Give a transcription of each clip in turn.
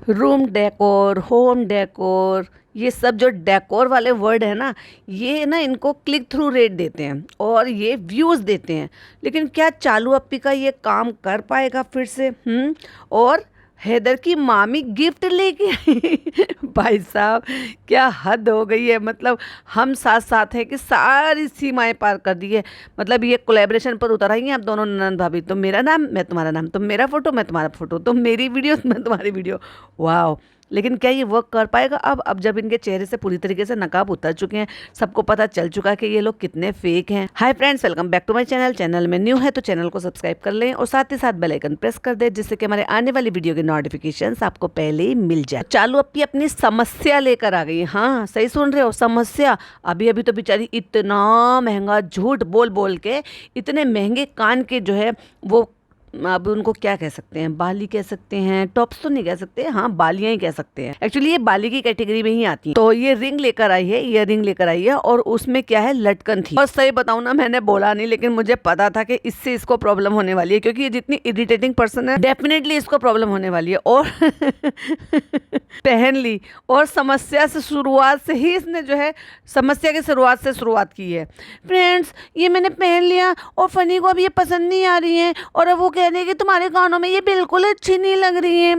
Room decor, home decor, ये सब जो डेकोर वाले वर्ड है ना, ये ना इनको क्लिक थ्रू रेट देते हैं और ये व्यूज़ देते हैं। लेकिन क्या चालू अप्पी का ये काम कर पाएगा फिर से? और हैदर की मामी गिफ्ट लेके आई भाई साहब, क्या हद हो गई है। मतलब हम साथ साथ हैं कि सारी सीमाएं पार कर दी है। मतलब ये कोलैबोरेशन पर उतर आई हैं अब दोनों ननद भाभी। तुम मेरा नाम, मैं तुम्हारा नाम, तुम मेरा फोटो, मैं तुम्हारा फोटो, तुम मेरी वीडियो, मैं तुम्हारी वीडियो। वाह। लेकिन क्या ये वर्क कर पाएगा अब जब इनके चेहरे से पूरी तरीके से नकाब उतर चुके हैं, सबको पता चल चुका है कि ये लोग कितने फेक हैं। Hi friends, welcome back to my channel. Channel में न्यू है तो चैनल को सब्सक्राइब कर लें और साथ ही साथ बेल आइकन प्रेस कर दें, जिससे कि हमारे आने वाली वीडियो के नोटिफिकेशंस आपको पहले ही मिल जाए। चालू अप्पी अपनी समस्या लेकर आ गई। हाँ, सही सुन रहे हो, समस्या। अभी अभी तो बेचारी इतना महंगा झूठ बोल बोल के इतने महंगे कान के जो है वो, अब उनको क्या कह सकते हैं, बाली कह सकते हैं, टॉप्स तो नहीं कह सकते, हाँ बालियां ही कह सकते हैं। एक्चुअली ये बाली की कैटेगरी में ही आती है। तो ये रिंग लेकर आई है, ईयर रिंग लेकर आई है और उसमें क्या है, लटकन थी। और सही बताऊं ना, मैंने बोला नहीं, लेकिन मुझे पता था कि इससे इसको प्रॉब्लम होने वाली है, क्योंकि ये जितनी इरिटेटिंग पर्सन है, डेफिनेटली इसको प्रॉब्लम होने वाली है। और पहन ली, और समस्या से शुरुआत से ही इसने जो है, समस्या की शुरुआत की है। फ्रेंड्स, ये मैंने पहन लिया और फनी को अब ये पसंद नहीं आ रही है, और अब वो कह रही है कि तुम्हारे कानों में ये बिल्कुल अच्छी नहीं लग रही है।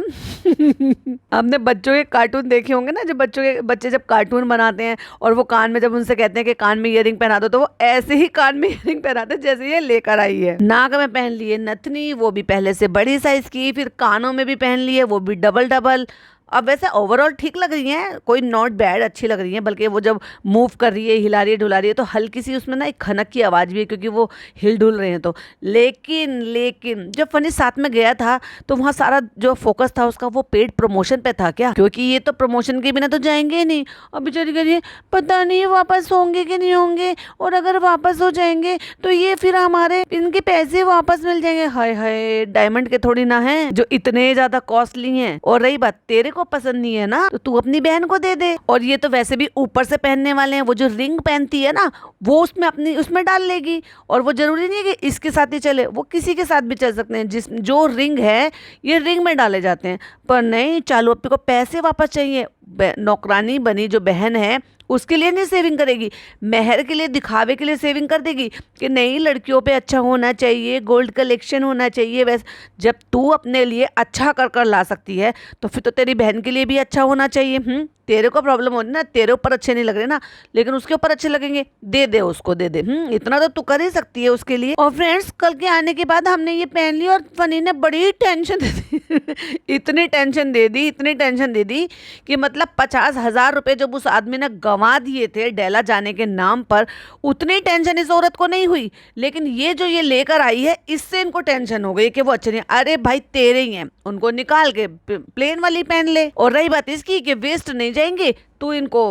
आपने बच्चों के कार्टून देखे होंगे ना, जब बच्चे जब कार्टून बनाते हैं और वो कान में, जब उनसे कहते हैं कि कान में ईयरिंग पहना दो, तो वो ऐसे ही कान में ईयरिंग पहनाते हैं जैसे ये लेकर आई है। नाक में पहन लिए नथनी, वो भी पहले से बड़ी साइज की, फिर कानों में भी पहन लिए, वो भी डबल डबल। अब वैसे ओवरऑल ठीक लग रही हैं, कोई नॉट बैड, अच्छी लग रही हैं। बल्कि वो जब मूव कर रही है, हिला रही है, डुला रही है, तो हल्की सी उसमें ना एक खनक की आवाज़ भी है, क्योंकि वो हिल डुल रहे हैं तो। लेकिन जब फनी साथ में गया था तो वहाँ सारा जो फोकस था उसका वो पेड प्रमोशन पे था क्या, क्योंकि ये तो प्रमोशन के बिना तो जाएंगे ही नहीं। अब बेचारी कह रही है पता नहीं वापस होंगे कि नहीं होंगे, और अगर वापस हो जाएंगे तो ये फिर हमारे इनके पैसे वापस मिल जाएंगे। हाय हाय, डायमंड के थोड़ी ना है जो इतने ज्यादा कॉस्टली हैं। और रही बात, तेरे को पसंद नहीं है ना, तो तू अपनी बहन को दे दे। और ये तो वैसे भी ऊपर से पहनने वाले हैं, वो जो रिंग पहनती है ना, वो उसमें डाल लेगी। और वो जरूरी नहीं है कि इसके साथ ही चले, वो किसी के साथ भी चल सकते हैं। जो रिंग है ये रिंग में डाले जाते हैं। पर नहीं, चालू अप्पी को पैसे वापस चाहिए। नौकरानी बनी जो बहन है उसके लिए नहीं सेविंग करेगी, मेहर के लिए, दिखावे के लिए सेविंग कर देगी कि नहीं लड़कियों पे अच्छा होना चाहिए, गोल्ड कलेक्शन होना चाहिए। वैसे जब तू अपने लिए अच्छा कर कर ला सकती है तो फिर तो तेरी बहन के लिए भी अच्छा होना चाहिए। तेरे को प्रॉब्लम हो रही ना, तेरे ऊपर अच्छे नहीं लग रहे ना, लेकिन उसके ऊपर अच्छे लगेंगे, दे दे उसको, दे दे। इतना तो तू कर ही सकती है उसके लिए। और फ्रेंड्स, कल के आने के बाद हमने ये पहन ली और फनी ने बड़ी टेंशन दे दी। इतनी टेंशन दे दी कि मतलब 50,000 रुपए जब उस आदमी ने गंवा दिए थे डेला जाने के नाम पर, उतनी टेंशन इस औरत को नहीं हुई। लेकिन ये जो ये लेकर आई है, इससे इनको टेंशन हो गई कि वो अच्छे नहीं। अरे भाई तेरे ही हैं, उनको निकाल के प्लेन वाली पहन ले। और रही बात इसकी कि वेस्ट नहीं जाएंगे, तू इनको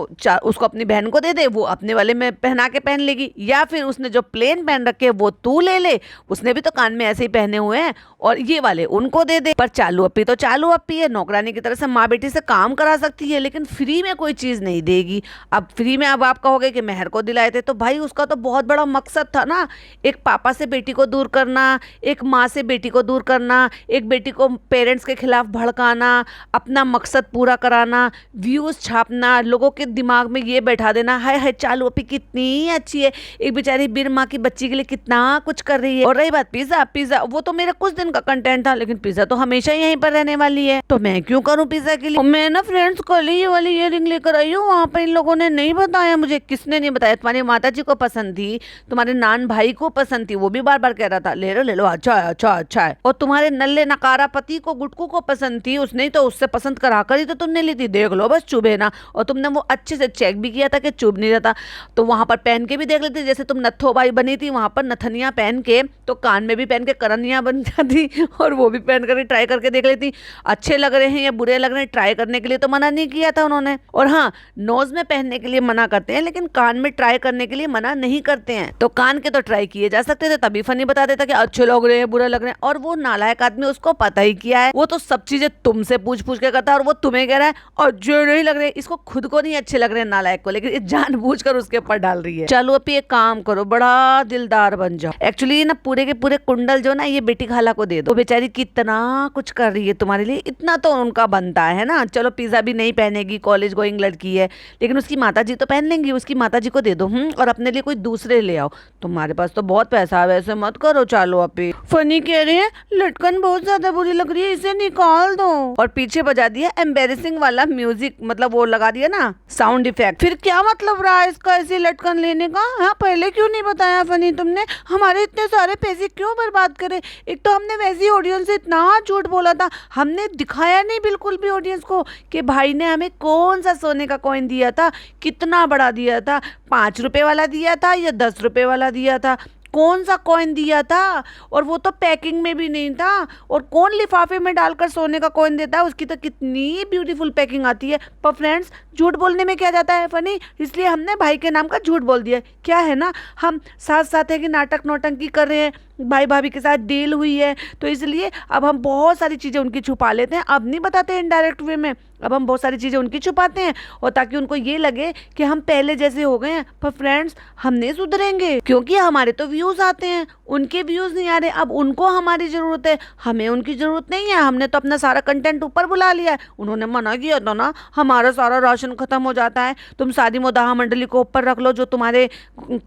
उसको अपनी बहन को दे दे, वो अपने वाले में पहना के पहन लेगी। या फिर उसने जो प्लेन पहन रखे वो तू ले ले, उसने भी तो कान में ऐसे ही पहने हुए हैं, और ये वाले उनको दे दे। पर चालू अप्पी तो चालू अप्पी है, नौकरानी की तरह से माँ बेटी से काम करा सकती है, लेकिन फ्री में कोई चीज़ नहीं देगी। अब फ्री में, अब आप कहोगे कि मेहर को दिलाए थे, तो भाई उसका तो बहुत बड़ा मकसद था ना, एक पापा से बेटी को दूर करना, एक माँ से बेटी को दूर करना, एक बेटी को पेरेंट्स के खिलाफ भड़काना, अपना मकसद पूरा कराना, व्यूज़ छापना, लोगों के दिमाग में ये बैठा देना हाय हाय चालू अप्पी कितनी अच्छी है, एक बेचारी बीर माँ की बच्ची के लिए कितना कुछ कर रही है। और रही बात पिज्जा, वो तो मेरा कुछ दिन का कंटेंट था, लेकिन पिज्जा तो हमेशा यहीं पर रहने वाली है, तो मैं क्यों करूँ पिज्जा के लिए। मैं ना फ्रेंड्स कल ही ये वाली इयररिंग लेकर आई हूँ, वहाँ पर इन लोगों ने नहीं बताया मुझे। किसने नहीं बताया? तुम्हारी माता जी को पसंद थी, तुम्हारे नान भाई को पसंद थी, वो भी बार बार कह रहा था ले लो, अच्छा है। और तुम्हारे नल्ले नकारा पति को, गुटकू को पसंद थी, उसने तो उससे पसंद करा कर ही तो तुमने ली थी, देख लो बस चुभे ना। और तुमने वो अच्छे से चेक भी किया था कि चुभ नहीं रहता, तो वहां पर पहन के भी देख लेती। जैसे तुम नथो बाई बनी थी, वहां पर नथनिया पहन के, तो कान में भी पहन के करनिया बन जाती, और वो भी पहन कर ट्राई करके देख लेती, अच्छे लग रहे हैं या बुरे लग रहे हैं। ट्राई करने के लिए तो मना नहीं किया था उन्होंने। और हाँ, नोज में पहनने के लिए मना करते हैं, लेकिन कान में ट्राई करने के लिए मना नहीं करते हैं। तो कान के तो ट्राई किए जा सकते थे, तभी फनी बता देता कि अच्छे लग रहे हैं, बुरे लग रहे हैं। और वो नालायक आदमी, उसको पता ही किया है, वो तो सब चीजें तुमसे पूछ पूछ के करता है, और वो तुम्हें कह रहा है अच्छे नहीं लग रहे। इसको खुद को नहीं अच्छे लग रहे हैं नालायक को, लेकिन ये जानबूझकर उसके ऊपर डाल रही है। चलो अभी एक काम करो, बड़ा दिलदार बन जाओ। एक्चुअली ना पूरे के पूरे कुंडल जो ना ये बेटी खाला को दे दो, बेचारी कितना कुछ कर रही है तुम्हारे लिए, इतना तो उनका बनता है ना। चलो पिज्जा भी नहीं पहनेगी, कॉलेज गोइंग लड़की है, लेकिन उसकी माताजी तो पहन लेंगी, उसकी माताजी को दे दो। और अपने लिए कोई दूसरे ले आओ, तुम्हारे पास तो बहुत पैसा है, वैसे मत करो। चालू अभी फनी कह रहे हैं लटकन बहुत ज्यादा बुरी लग रही है, इसे निकाल दो। और पीछे बजा दिया एम्बेरसिंग वाला म्यूजिक, मतलब वो लगा दिया ना साउंड इफेक्ट। फिर क्या मतलब रहा इसका ऐसे लटकन लेने का? हाँ पहले क्यों नहीं बताया फनी तुमने? हमारे इतने सारे पैसे क्यों बर्बाद करे? एक तो हमने वैसी ऑडियंस से इतना झूठ बोला था, हमने दिखाया नहीं बिल्कुल भी ऑडियंस को कि भाई ने हमें कौन सा सोने का कॉइन दिया था, कितना बड़ा दिया था, 5 रुपए वाला दिया था या 10 रुपए वाला दिया था, कौन सा कॉइन दिया था, और वो तो पैकिंग में भी नहीं था। और कौन लिफाफे में डालकर सोने का कॉइन देता है, उसकी तो कितनी ब्यूटीफुल पैकिंग आती है। पर फ्रेंड्स झूठ बोलने में क्या जाता है फनी, इसलिए हमने भाई के नाम का झूठ बोल दिया। क्या है ना, हम साथ साथ है कि नाटक नौटंकी कर रहे हैं, भाई भाभी के साथ डील हुई है, तो इसलिए अब हम बहुत सारी चीज़ें उनकी छुपा लेते हैं। अब नहीं बताते हैं इनडायरेक्ट वे में, अब हम बहुत सारी चीज़ें उनकी छुपाते हैं, और ताकि उनको ये लगे कि हम पहले जैसे हो गए हैं। पर फ्रेंड्स हम नहीं सुधरेंगे, क्योंकि हमारे तो व्यूज़ आते हैं, उनके व्यूज़ नहीं आ रहे। अब उनको हमारी ज़रूरत है, हमें उनकी ज़रूरत नहीं है। हमने तो अपना सारा कंटेंट ऊपर बुला लिया है, उन्होंने मना किया था ना, हमारा सारा राशन खत्म हो जाता है, तुम सारी मोदाहा मंडली को ऊपर रख लो जो तुम्हारे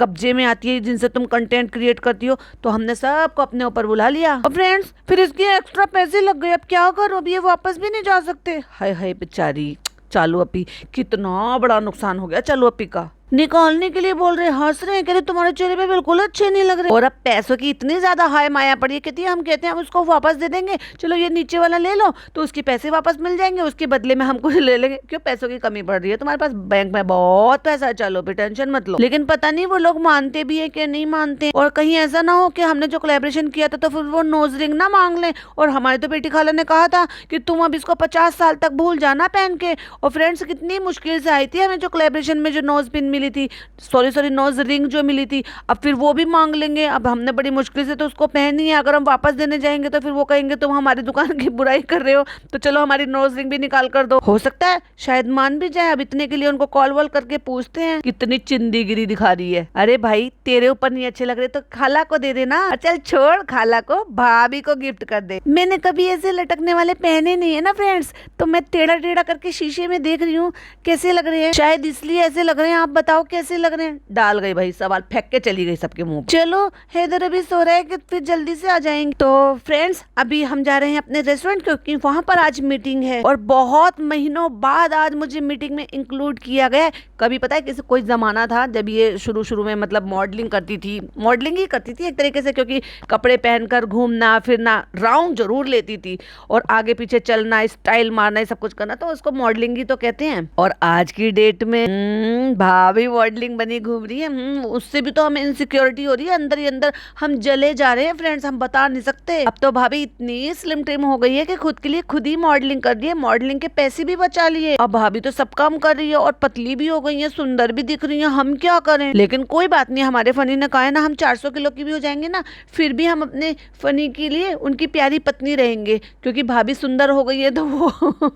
कब्जे में आती है, जिनसे तुम कंटेंट क्रिएट करती हो। तो हमने सबको अपने ऊपर बुला लिया। और फ्रेंड्स फिर इसके एक्स्ट्रा पैसे लग गए, अब क्या करो, अब ये वापस भी नहीं जा सकते। हाय हाय बेचारी। चालू अपी कितना बड़ा नुकसान हो गया चालू अपी का। निकालने के लिए बोल रहे, हंस रहे हैं, कह रहे तुम्हारे चेहरे पे बिल्कुल अच्छे नहीं लग रहे। और अब पैसों की इतनी ज्यादा हाय माया पड़ी है, कहती है हम कहते हैं हम उसको वापस दे देंगे, चलो ये नीचे वाला ले लो तो उसके पैसे वापस मिल जाएंगे, उसके बदले में हम कुछ ले लेंगे। क्यों, पैसों की कमी पड़ रही है तुम्हारे पास, बैंक में बहुत पैसा है, चलो भी टेंशन मत लो। लेकिन पता नहीं वो लोग मानते भी है कि नहीं मानते, और कहीं ऐसा ना हो कि हमने जो कोलैबोरेशन किया था तो फिर वो नोज रिंग ना मांग ले। और हमारी तो बेटी खाला ने कहा था कि तुम अब इसको 50 साल तक भूल जाना पहन के। और फ्रेंड्स कितनी मुश्किल से आई थी हमें जो कोलैबोरेशन में जो नोज पिन मिली थी, सॉरी नोज रिंग जो मिली थी, अब फिर वो भी मांग लेंगे। अब हमने बड़ी मुश्किल से तो उसको पहनी है, अगर हम वापस देने जाएंगे तो फिर वो कहेंगे तुम हमारी दुकान की बुराई कर रहे हो, तो चलो हमारी नोज रिंग भी निकाल कर दो। हो सकता है शायद मान भी जाए। अब इतने के लिए उनको कॉल वॉल करके पूछते हैं, कितनी चिंदीगिरी दिखा रही है। अरे भाई तेरे ऊपर नहीं अच्छे लग रहे तो खाला को दे देना, चल छोड़, खाला को भाभी को गिफ्ट कर दे। मैंने कभी ऐसे लटकने वाले पहने नहीं है ना फ्रेंड्स, तो मैं टेढ़ा टेढ़ा करके शीशे में देख रही हूँ कैसे लग रहे हैं, शायद इसलिए ऐसे लग रहे हैं। आप बताओ कैसे लग रहे हैं? डाल गई भाई, सवाल फेंक के चली गई सबके मुंह। चलो हैदर अभी सो रहा है कि फिर जल्दी से आ जाएंगे। तो फ्रेंड्स अभी हम जा रहे हैं अपने रेस्टोरेंट, क्योंकि वहां पर आज मीटिंग है, और बहुत महीनों बाद आज मुझे मीटिंग में इंक्लूड किया गया है। कभी पता है किसी कोई जमाना था जब ये शुरू में मतलब मॉडलिंग करती थी, मॉडलिंग ही करती थी एक तरीके से, क्योंकि कपड़े पहनकर घूमना फिरना, राउंड जरूर लेती थी और आगे पीछे चलना, स्टाइल मारना, सब कुछ करना, तो उसको मॉडलिंग ही तो कहते हैं। और आज की डेट में भाभी मॉडलिंग बनी घूम रही है, उससे भी तो हमें इनसिक्योरिटी हो रही है, अंदर ही अंदर हम जले जा रहे हैं फ्रेंड्स, हम बता नहीं सकते। अब तो भाभी इतनी स्लिम ट्रिम हो गई है कि खुद के लिए खुद ही मॉडलिंग कर रही है, मॉडलिंग के पैसे भी बचा लिए। अब भाभी तो सब काम कर रही है और पतली भी हो गई है, सुंदर भी दिख रही है, हम क्या करें। लेकिन कोई बात नहीं, हमारे फनी ने कहा है ना, हम 400 किलो की भी हो जाएंगे ना, फिर भी हम अपने फनी के लिए उनकी प्यारी पत्नी रहेंगे, क्योंकि भाभी सुंदर हो गई है तो वो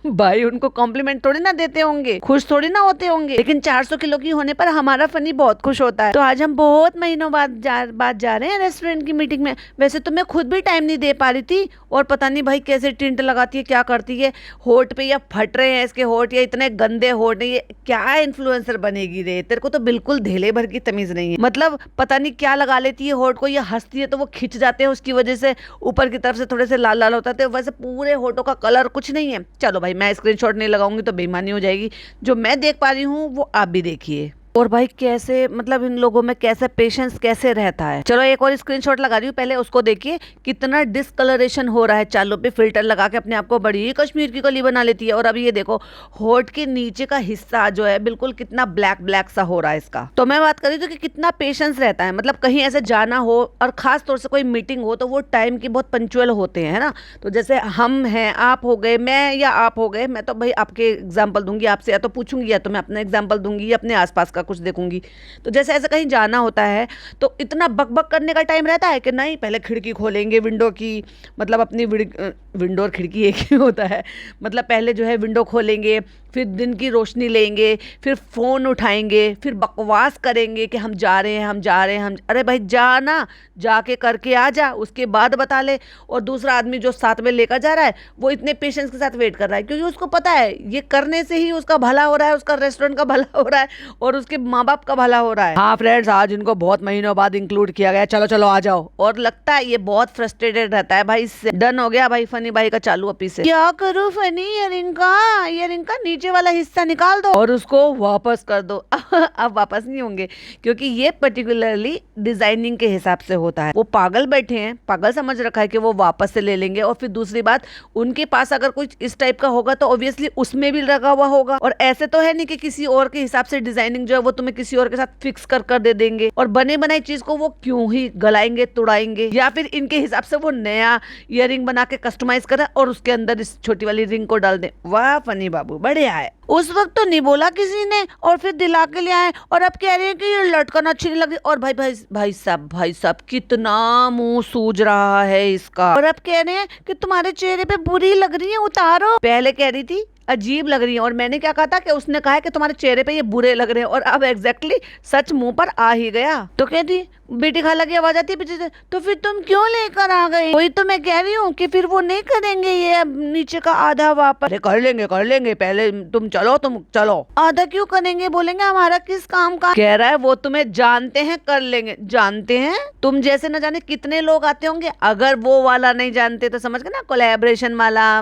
भाई उनको कॉम्प्लीमेंट थोड़ी ना देते होंगे, खुश थोड़ी ना होते होंगे। लेकिन 400 किलो की होने पर हमारा फनी बहुत खुश होता है। तो आज हम बहुत महीनों बाद जा रहे हैं रेस्टोरेंट की मीटिंग में। वैसे तो मैं खुद भी टाइम नहीं दे पा रही थी, और पता नहीं भाई कैसे टिंट लगाती है, क्या करती है, होठ पे या फट रहे हैं इसके होठ, या इतने गंदे होठ, ये क्या इन्फ्लुएंसर बनेगी रे, तेरे को तो बिल्कुल धेले भर की तमीज नहीं है। मतलब पता नहीं क्या लगा लेती है होठ को, या हंसती है तो वो खिंच जाते हैं, उसकी वजह से ऊपर की तरफ से थोड़े से लाल लाल होता है। वैसे पूरे होठों का कलर कुछ नहीं है। चलो भाई मैं स्क्रीनशॉट नहीं लगाऊंगी तो बेईमानी हो जाएगी, जो मैं देख पा रही हूँ वो आप भी देखिए। और भाई कैसे मतलब इन लोगों में कैसे पेशेंस कैसे रहता है। चलो एक और स्क्रीनशॉट लगा रही हूँ, पहले उसको देखिए कितना डिस्कलरेशन हो रहा है। चालों पे फिल्टर लगा के अपने आप को बड़ी कश्मीर की कली बना लेती है। और अभी ये देखो होठ के नीचे का हिस्सा जो है बिल्कुल कितना ब्लैक ब्लैक सा हो रहा है इसका। तो मैं बात कर रही थी कि कितना पेशेंस रहता है, मतलब कहीं ऐसे जाना हो और खास तौर से कोई मीटिंग हो तो वो टाइम की बहुत पंक्चुअल होते हैं, है ना। तो जैसे हम हैं, आप हो गए, मैं या आप हो गए, मैं तो भाई आपके एग्जाम्पल दूंगी, आपसे या तो पूछूंगी या तो मैं अपना एग्जाम्पल दूंगी या अपने आसपास का कुछ देखूंगी। तो जैसे ऐसे कहीं जाना होता है तो इतना बकबक करने का टाइम रहता है कि नहीं, पहले खिड़की खोलेंगे विंडो की, मतलब अपनी विंडो और खिड़की एक ही होता है, मतलब पहले जो है विंडो खोलेंगे, फिर दिन की रोशनी लेंगे, फिर फ़ोन उठाएंगे, फिर बकवास करेंगे कि हम जा रहे हैं, हम जा रहे हैं, हम। अरे भाई जा ना, जाके करके आ जा, उसके बाद बता ले। और दूसरा आदमी जो साथ में लेकर जा रहा है वो इतने पेशेंस के साथ वेट कर रहा है, क्योंकि उसको पता है ये करने से ही उसका भला हो रहा है, उसका रेस्टोरेंट का भला हो रहा है और उसके माँ बाप का भला हो रहा है। हाँ फ्रेंड्स, आज इनको बहुत महीनों बाद इंक्लूड किया गया, चलो चलो आ जाओ। और लगता है ये बहुत फ्रस्ट्रेटेड रहता है भाई इससे। डन हो गया भाई फनी भाई का चालू अपी से। क्या करूँ फनी, ईयरिंग का नीचे वाला हिस्सा निकाल दो और उसको वापस कर दो। अब वापस नहीं होंगे, क्योंकि ये पर्टिकुलरली डिजाइनिंग के हिसाब से होता है। वो पागल बैठे हैं, पागल समझ रखा है कि वो वापस से ले लेंगे। और फिर दूसरी बात, उनके पास अगर कुछ इस टाइप का होगा तो ऑब्वियसली उसमें भी लगा हुआ होगा। और ऐसे तो है नहीं कि किसी और के हिसाब से डिजाइनिंग जो है वो तुम्हें किसी और के साथ फिक्स कर दे देंगे। और बने बनाई चीज को वो क्यों ही गलाएंगे तुड़ाएंगे, या फिर इनके हिसाब से वो नया ईयरिंग बना के कस्टमाइज करें और उसके अंदर इस छोटी वाली रिंग को डाल दें। वाह फनी बाबू, बढ़िया है। उस वक्त तो नहीं बोला किसी ने और फिर दिला के ले आए, और अब कह रहे हैं कि ये लटकन अच्छी नहीं लग रही। और भाई साहब कितना मुंह सूज रहा है इसका। और अब कह रहे हैं कि तुम्हारे चेहरे पे बुरी लग रही है, उतारो। पहले कह रही थी अजीब लग रही है, और मैंने क्या कहा था कि उसने कहा है कि तुम्हारे चेहरे पे ये बुरे लग रहे हैं, और अब एग्जैक्टली सच मुंह पर आ ही गया। तो कहती बेटी खाला की आवाज आती है पीछे से, तो फिर तुम क्यों लेकर आ गई? वही तो मैं कह रही हूँ कि फिर वो नहीं करेंगे ये अब नीचे का आधा वापस। अरे कर लेंगे, पहले तुम चलो। आधा क्यों करेंगे? बोलेंगे हमारा किस काम का। कह रहा है वो तुम्हें जानते हैं, कर लेंगे। जानते हैं? तुम जैसे न जाने कितने लोग आते होंगे। अगर वो वाला नहीं जानते तो समझ गए ना, कोलैबोरेशन वाला,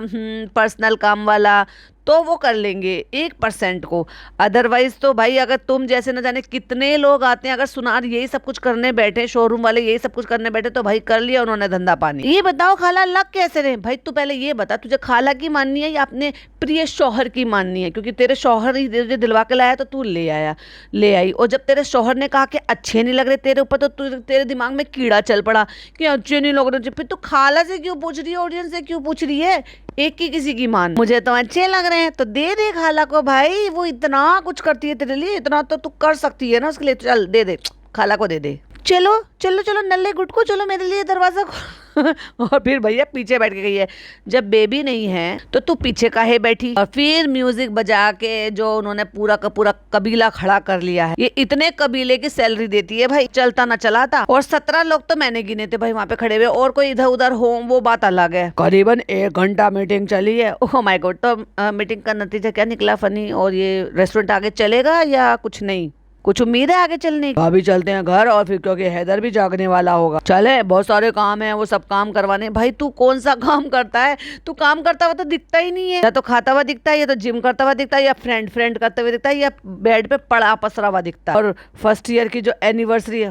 पर्सनल काम वाला, तो वो कर लेंगे 1% को। अदरवाइज तो भाई अगर तुम जैसे न जाने कितने लोग आते हैं, अगर सुनार यही सब कुछ करने बैठे, शोरूम वाले यही सब कुछ करने बैठे, तो भाई कर लिया उन्होंने धंधा पानी। ये बताओ खाला लग कैसे रहे? भाई तू पहले ये बता, तुझे खाला की माननी है या अपने प्रिय शौहर की माननी है? क्योंकि तेरे शौहर ही दिलवा के लाया तो तू ले आई। और जब तेरे शौहर ने कहा कि अच्छे नहीं लग रहे तेरे ऊपर, तो तेरे दिमाग में कीड़ा चल पड़ा कि अच्छे नहीं लग रहे। फिर तू खाला से क्यों पूछ रही है, ऑडियंस से क्यों पूछ रही है? एक की किसी की मान। मुझे तो अच्छे लग रहे हैं तो दे खाला को भाई, वो इतना कुछ करती है तेरे लिए, इतना तो तू कर सकती है ना उसके लिए। चल दे खाला को दे। चलो नल्ले गुट को, चलो मेरे लिए दरवाजा खोल। और फिर भैया पीछे बैठ के गई है, जब बेबी नहीं है तो तू पीछे काहे बैठी? और फिर म्यूजिक बजा के जो उन्होंने पूरा का पूरा कबीला खड़ा कर लिया है। ये इतने कबीले की सैलरी देती है भाई, चलता ना चलाता। और 17 लोग तो मैंने गिने थे भाई वहाँ पे खड़े हुए, और कोई इधर उधर हो वो बात अलग है। करीबन 1 घंटा मीटिंग चली है। Oh my God. तो मीटिंग का नतीजा क्या निकला फनी? और ये रेस्टोरेंट आगे चलेगा या कुछ नहीं? कुछ उम्मीद है आगे चलने की? अभी चलते हैं घर, और फिर क्योंकि हैदर भी जागने वाला होगा। चले, बहुत सारे काम है, वो सब काम करवाने। भाई तू कौन सा काम करता है? तू काम करता हुआ तो दिखता ही नहीं है। या तो खाता हुआ दिखता है, या तो जिम करता हुआ दिखता है, या फ्रेंड करते हुए दिखता है, या बेड पे पड़ा पसरा हुआ दिखता है। और फर्स्ट ईयर की जो एनिवर्सरी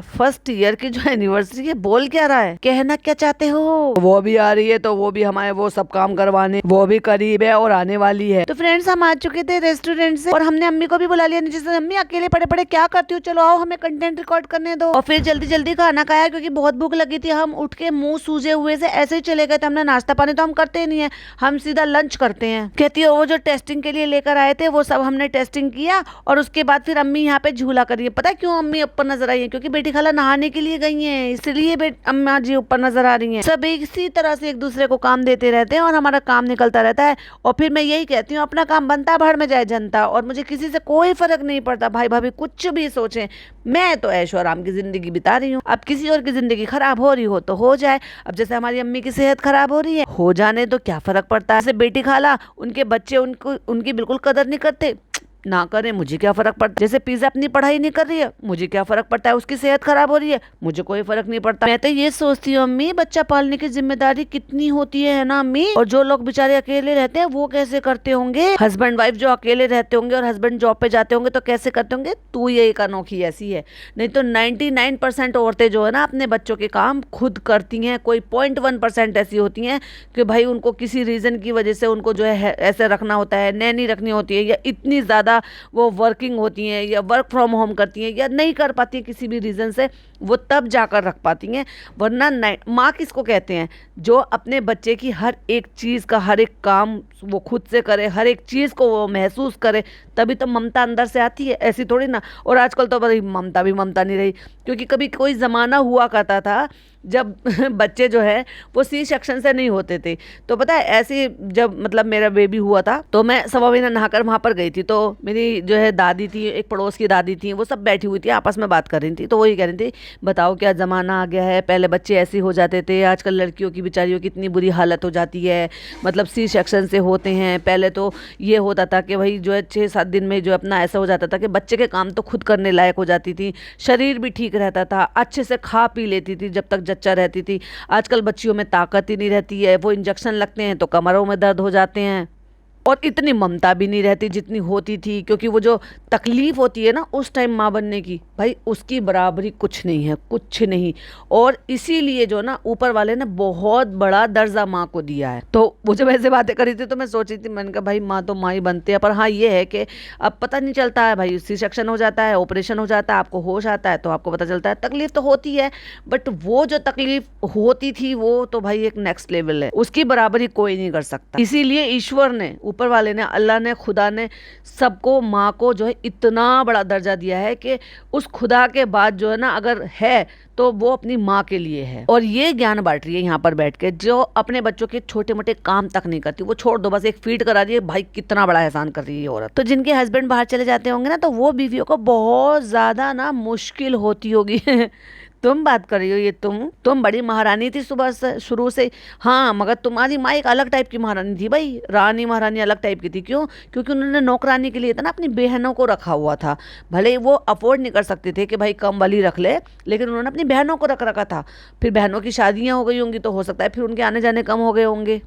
है, बोल क्या रहा है? कहना क्या चाहते हो? वो भी आ रही है, तो वो भी हमारे वो सब काम करवाने, वो भी करीब है और आने वाली है। तो फ्रेंड्स हम आ चुके थे रेस्टोरेंट से, और हमने अम्मी को भी बुला लिया नीचे से। अम्मी अकेले पड़े क्या करती हूँ, चलो आओ हमें कंटेंट रिकॉर्ड करने दो। और फिर जल्दी खाना खाया, क्योंकि बहुत भूख लगी थी। हम उठ के मुंह सूजे हुए से ऐसे ही चले गए थे। हमने नाश्ता पानी तो हम करते ही नहीं है, हम सीधा लंच करते हैं। कहती है वो जो टेस्टिंग के लिए लेकर आए थे वो सब हमने टेस्टिंग किया, और उसके बाद फिर अम्मी यहाँ पे झूला कर रही है। पता है क्यों अम्मी ऊपर नजर आई है? क्योंकि बेटी खाला नहाने के लिए गई है, इसलिए अम्मा जी ऊपर नजर आ रही है। सब इसी तरह से एक दूसरे को काम देते रहते हैं और हमारा काम निकलता रहता है। और फिर मैं यही कहती हूँ, अपना काम बनता भर में जाए जनता, और मुझे किसी से कोई फर्क नहीं पड़ता। भाई भाभी कुछ भी सोचे, मैं तो ऐशो आराम की जिंदगी बिता रही हूँ। अब किसी और की जिंदगी खराब हो रही हो तो हो जाए। अब जैसे हमारी अम्मी की सेहत खराब हो रही है, हो जाने तो क्या फर्क पड़ता है? जैसे बेटी खाला, उनके बच्चे उनकी बिल्कुल कदर नहीं करते, ना करें, मुझे क्या फर्क पड़ता है? जैसे पिज्जा अपनी पढ़ाई नहीं कर रही है, मुझे क्या फर्क पड़ता है? उसकी सेहत खराब हो रही है, मुझे कोई फर्क नहीं पड़ता। मैं तो ये सोचती हूँ अम्मी, बच्चा पालने की जिम्मेदारी कितनी होती है ना अम्मी। और जो लोग बेचारे अकेले रहते हैं वो कैसे करते होंगे? हस्बैंड वाइफ जो अकेले रहते होंगे और हस्बैंड जॉब पे जाते होंगे तो कैसे करते होंगे? तू ये एक अनोखी ऐसी है, नहीं तो 99% औरतें जो है ना अपने बच्चों के काम खुद करती हैं। कोई 0.1% ऐसी होती हैं कि भाई उनको किसी रीजन की वजह से उनको जो है ऐसे रखना होता है, नैनी रखनी होती है, या इतनी ज्यादा वो वर्किंग होती हैं, या वर्क फ्रॉम होम करती हैं, या नहीं कर पाती हैं किसी भी रीज़न से, वो तब जाकर रख पाती हैं। वरना माँ किसको कहते हैं? जो अपने बच्चे की हर एक चीज़ का, हर एक काम वो खुद से करे, हर एक चीज़ को वो महसूस करे, तभी तो ममता अंदर से आती है। ऐसी थोड़ी ना। और आजकल तो भाई ममता भी ममता नहीं रही, क्योंकि कभी कोई ज़माना हुआ करता था जब बच्चे जो है वो सी सेक्शन से नहीं होते थे। तो पता है ऐसे जब मतलब मेरा बेबी हुआ था तो मैं 1.25 महीना नहाकर वहाँ पर गई थी, तो मेरी जो है दादी थी, एक पड़ोस की दादी थी, वो सब बैठी हुई थी, आपस में बात कर रही थी। तो वही कह रही थी, बताओ क्या ज़माना आ गया है, पहले बच्चे ऐसे हो जाते थे, आजकल लड़कियों की बेचारियों की इतनी बुरी हालत हो जाती है, मतलब सी सेक्शन से होते हैं। पहले तो ये होता था कि भाई जो है 6-7 दिन में जो अपना ऐसा हो जाता था कि बच्चे के काम तो खुद करने लायक हो जाती थी, शरीर भी ठीक रहता था, अच्छे से खा पी लेती थी जब तक जच्चा रहती थी। आजकल बच्चियों में ताकत ही नहीं रहती है, वो इंजेक्शन लगते हैं तो कमरों में दर्द हो जाते हैं, और इतनी ममता भी नहीं रहती जितनी होती थी, क्योंकि वो जो तकलीफ होती है ना उस टाइम माँ बनने की, भाई उसकी बराबरी कुछ नहीं है, कुछ नहीं। और इसीलिए जो ना ऊपर वाले ने बहुत बड़ा दर्जा माँ को दिया है। तो वो जब ऐसे बातें करी थी तो मैं सोची थी, मैंने कहा भाई माँ तो माँ ही बनती है, पर हाँ ये है कि अब पता नहीं चलता है भाई, सी सेक्शन हो जाता है, ऑपरेशन हो जाता है, आपको होश आता है तो आपको पता चलता है, तकलीफ तो होती है, बट वो जो तकलीफ होती थी वो तो भाई एक नेक्स्ट लेवल है, उसकी बराबरी कोई नहीं कर सकता। इसीलिए ईश्वर ने, ऊपर वाले ने, अल्लाह ने, खुदा ने सबको माँ को जो है इतना बड़ा दर्जा दिया है कि उस खुदा के बाद जो है ना अगर है तो वो अपनी माँ के लिए है। और ये ज्ञान बांट रही है यहाँ पर बैठ के, जो अपने बच्चों के छोटे मोटे काम तक नहीं करती, वो छोड़ दो बस एक फीड करा रही है, भाई कितना बड़ा एहसान कर रही है औरत। तो जिनके हस्बैंड बाहर चले जाते होंगे ना तो वो बीवियों को बहुत ज्यादा ना मुश्किल होती होगी तुम बात कर रही हो, ये तुम बड़ी महारानी थी सुबह से, शुरू से। हाँ मगर तुम्हारी माँ एक अलग टाइप की महारानी थी भाई, रानी महारानी अलग टाइप की थी। क्यों? क्योंकि उन्होंने नौकरानी के लिए था ना अपनी बहनों को रखा हुआ था। भले ही वो अफोर्ड नहीं कर सकते थे कि भाई कम वाली रख ले, लेकिन उन्होंने अपनी बहनों को रख रखा था। फिर बहनों की शादियां हो गई होंगी तो हो सकता है फिर उनके आने जाने कम हो गए होंगे,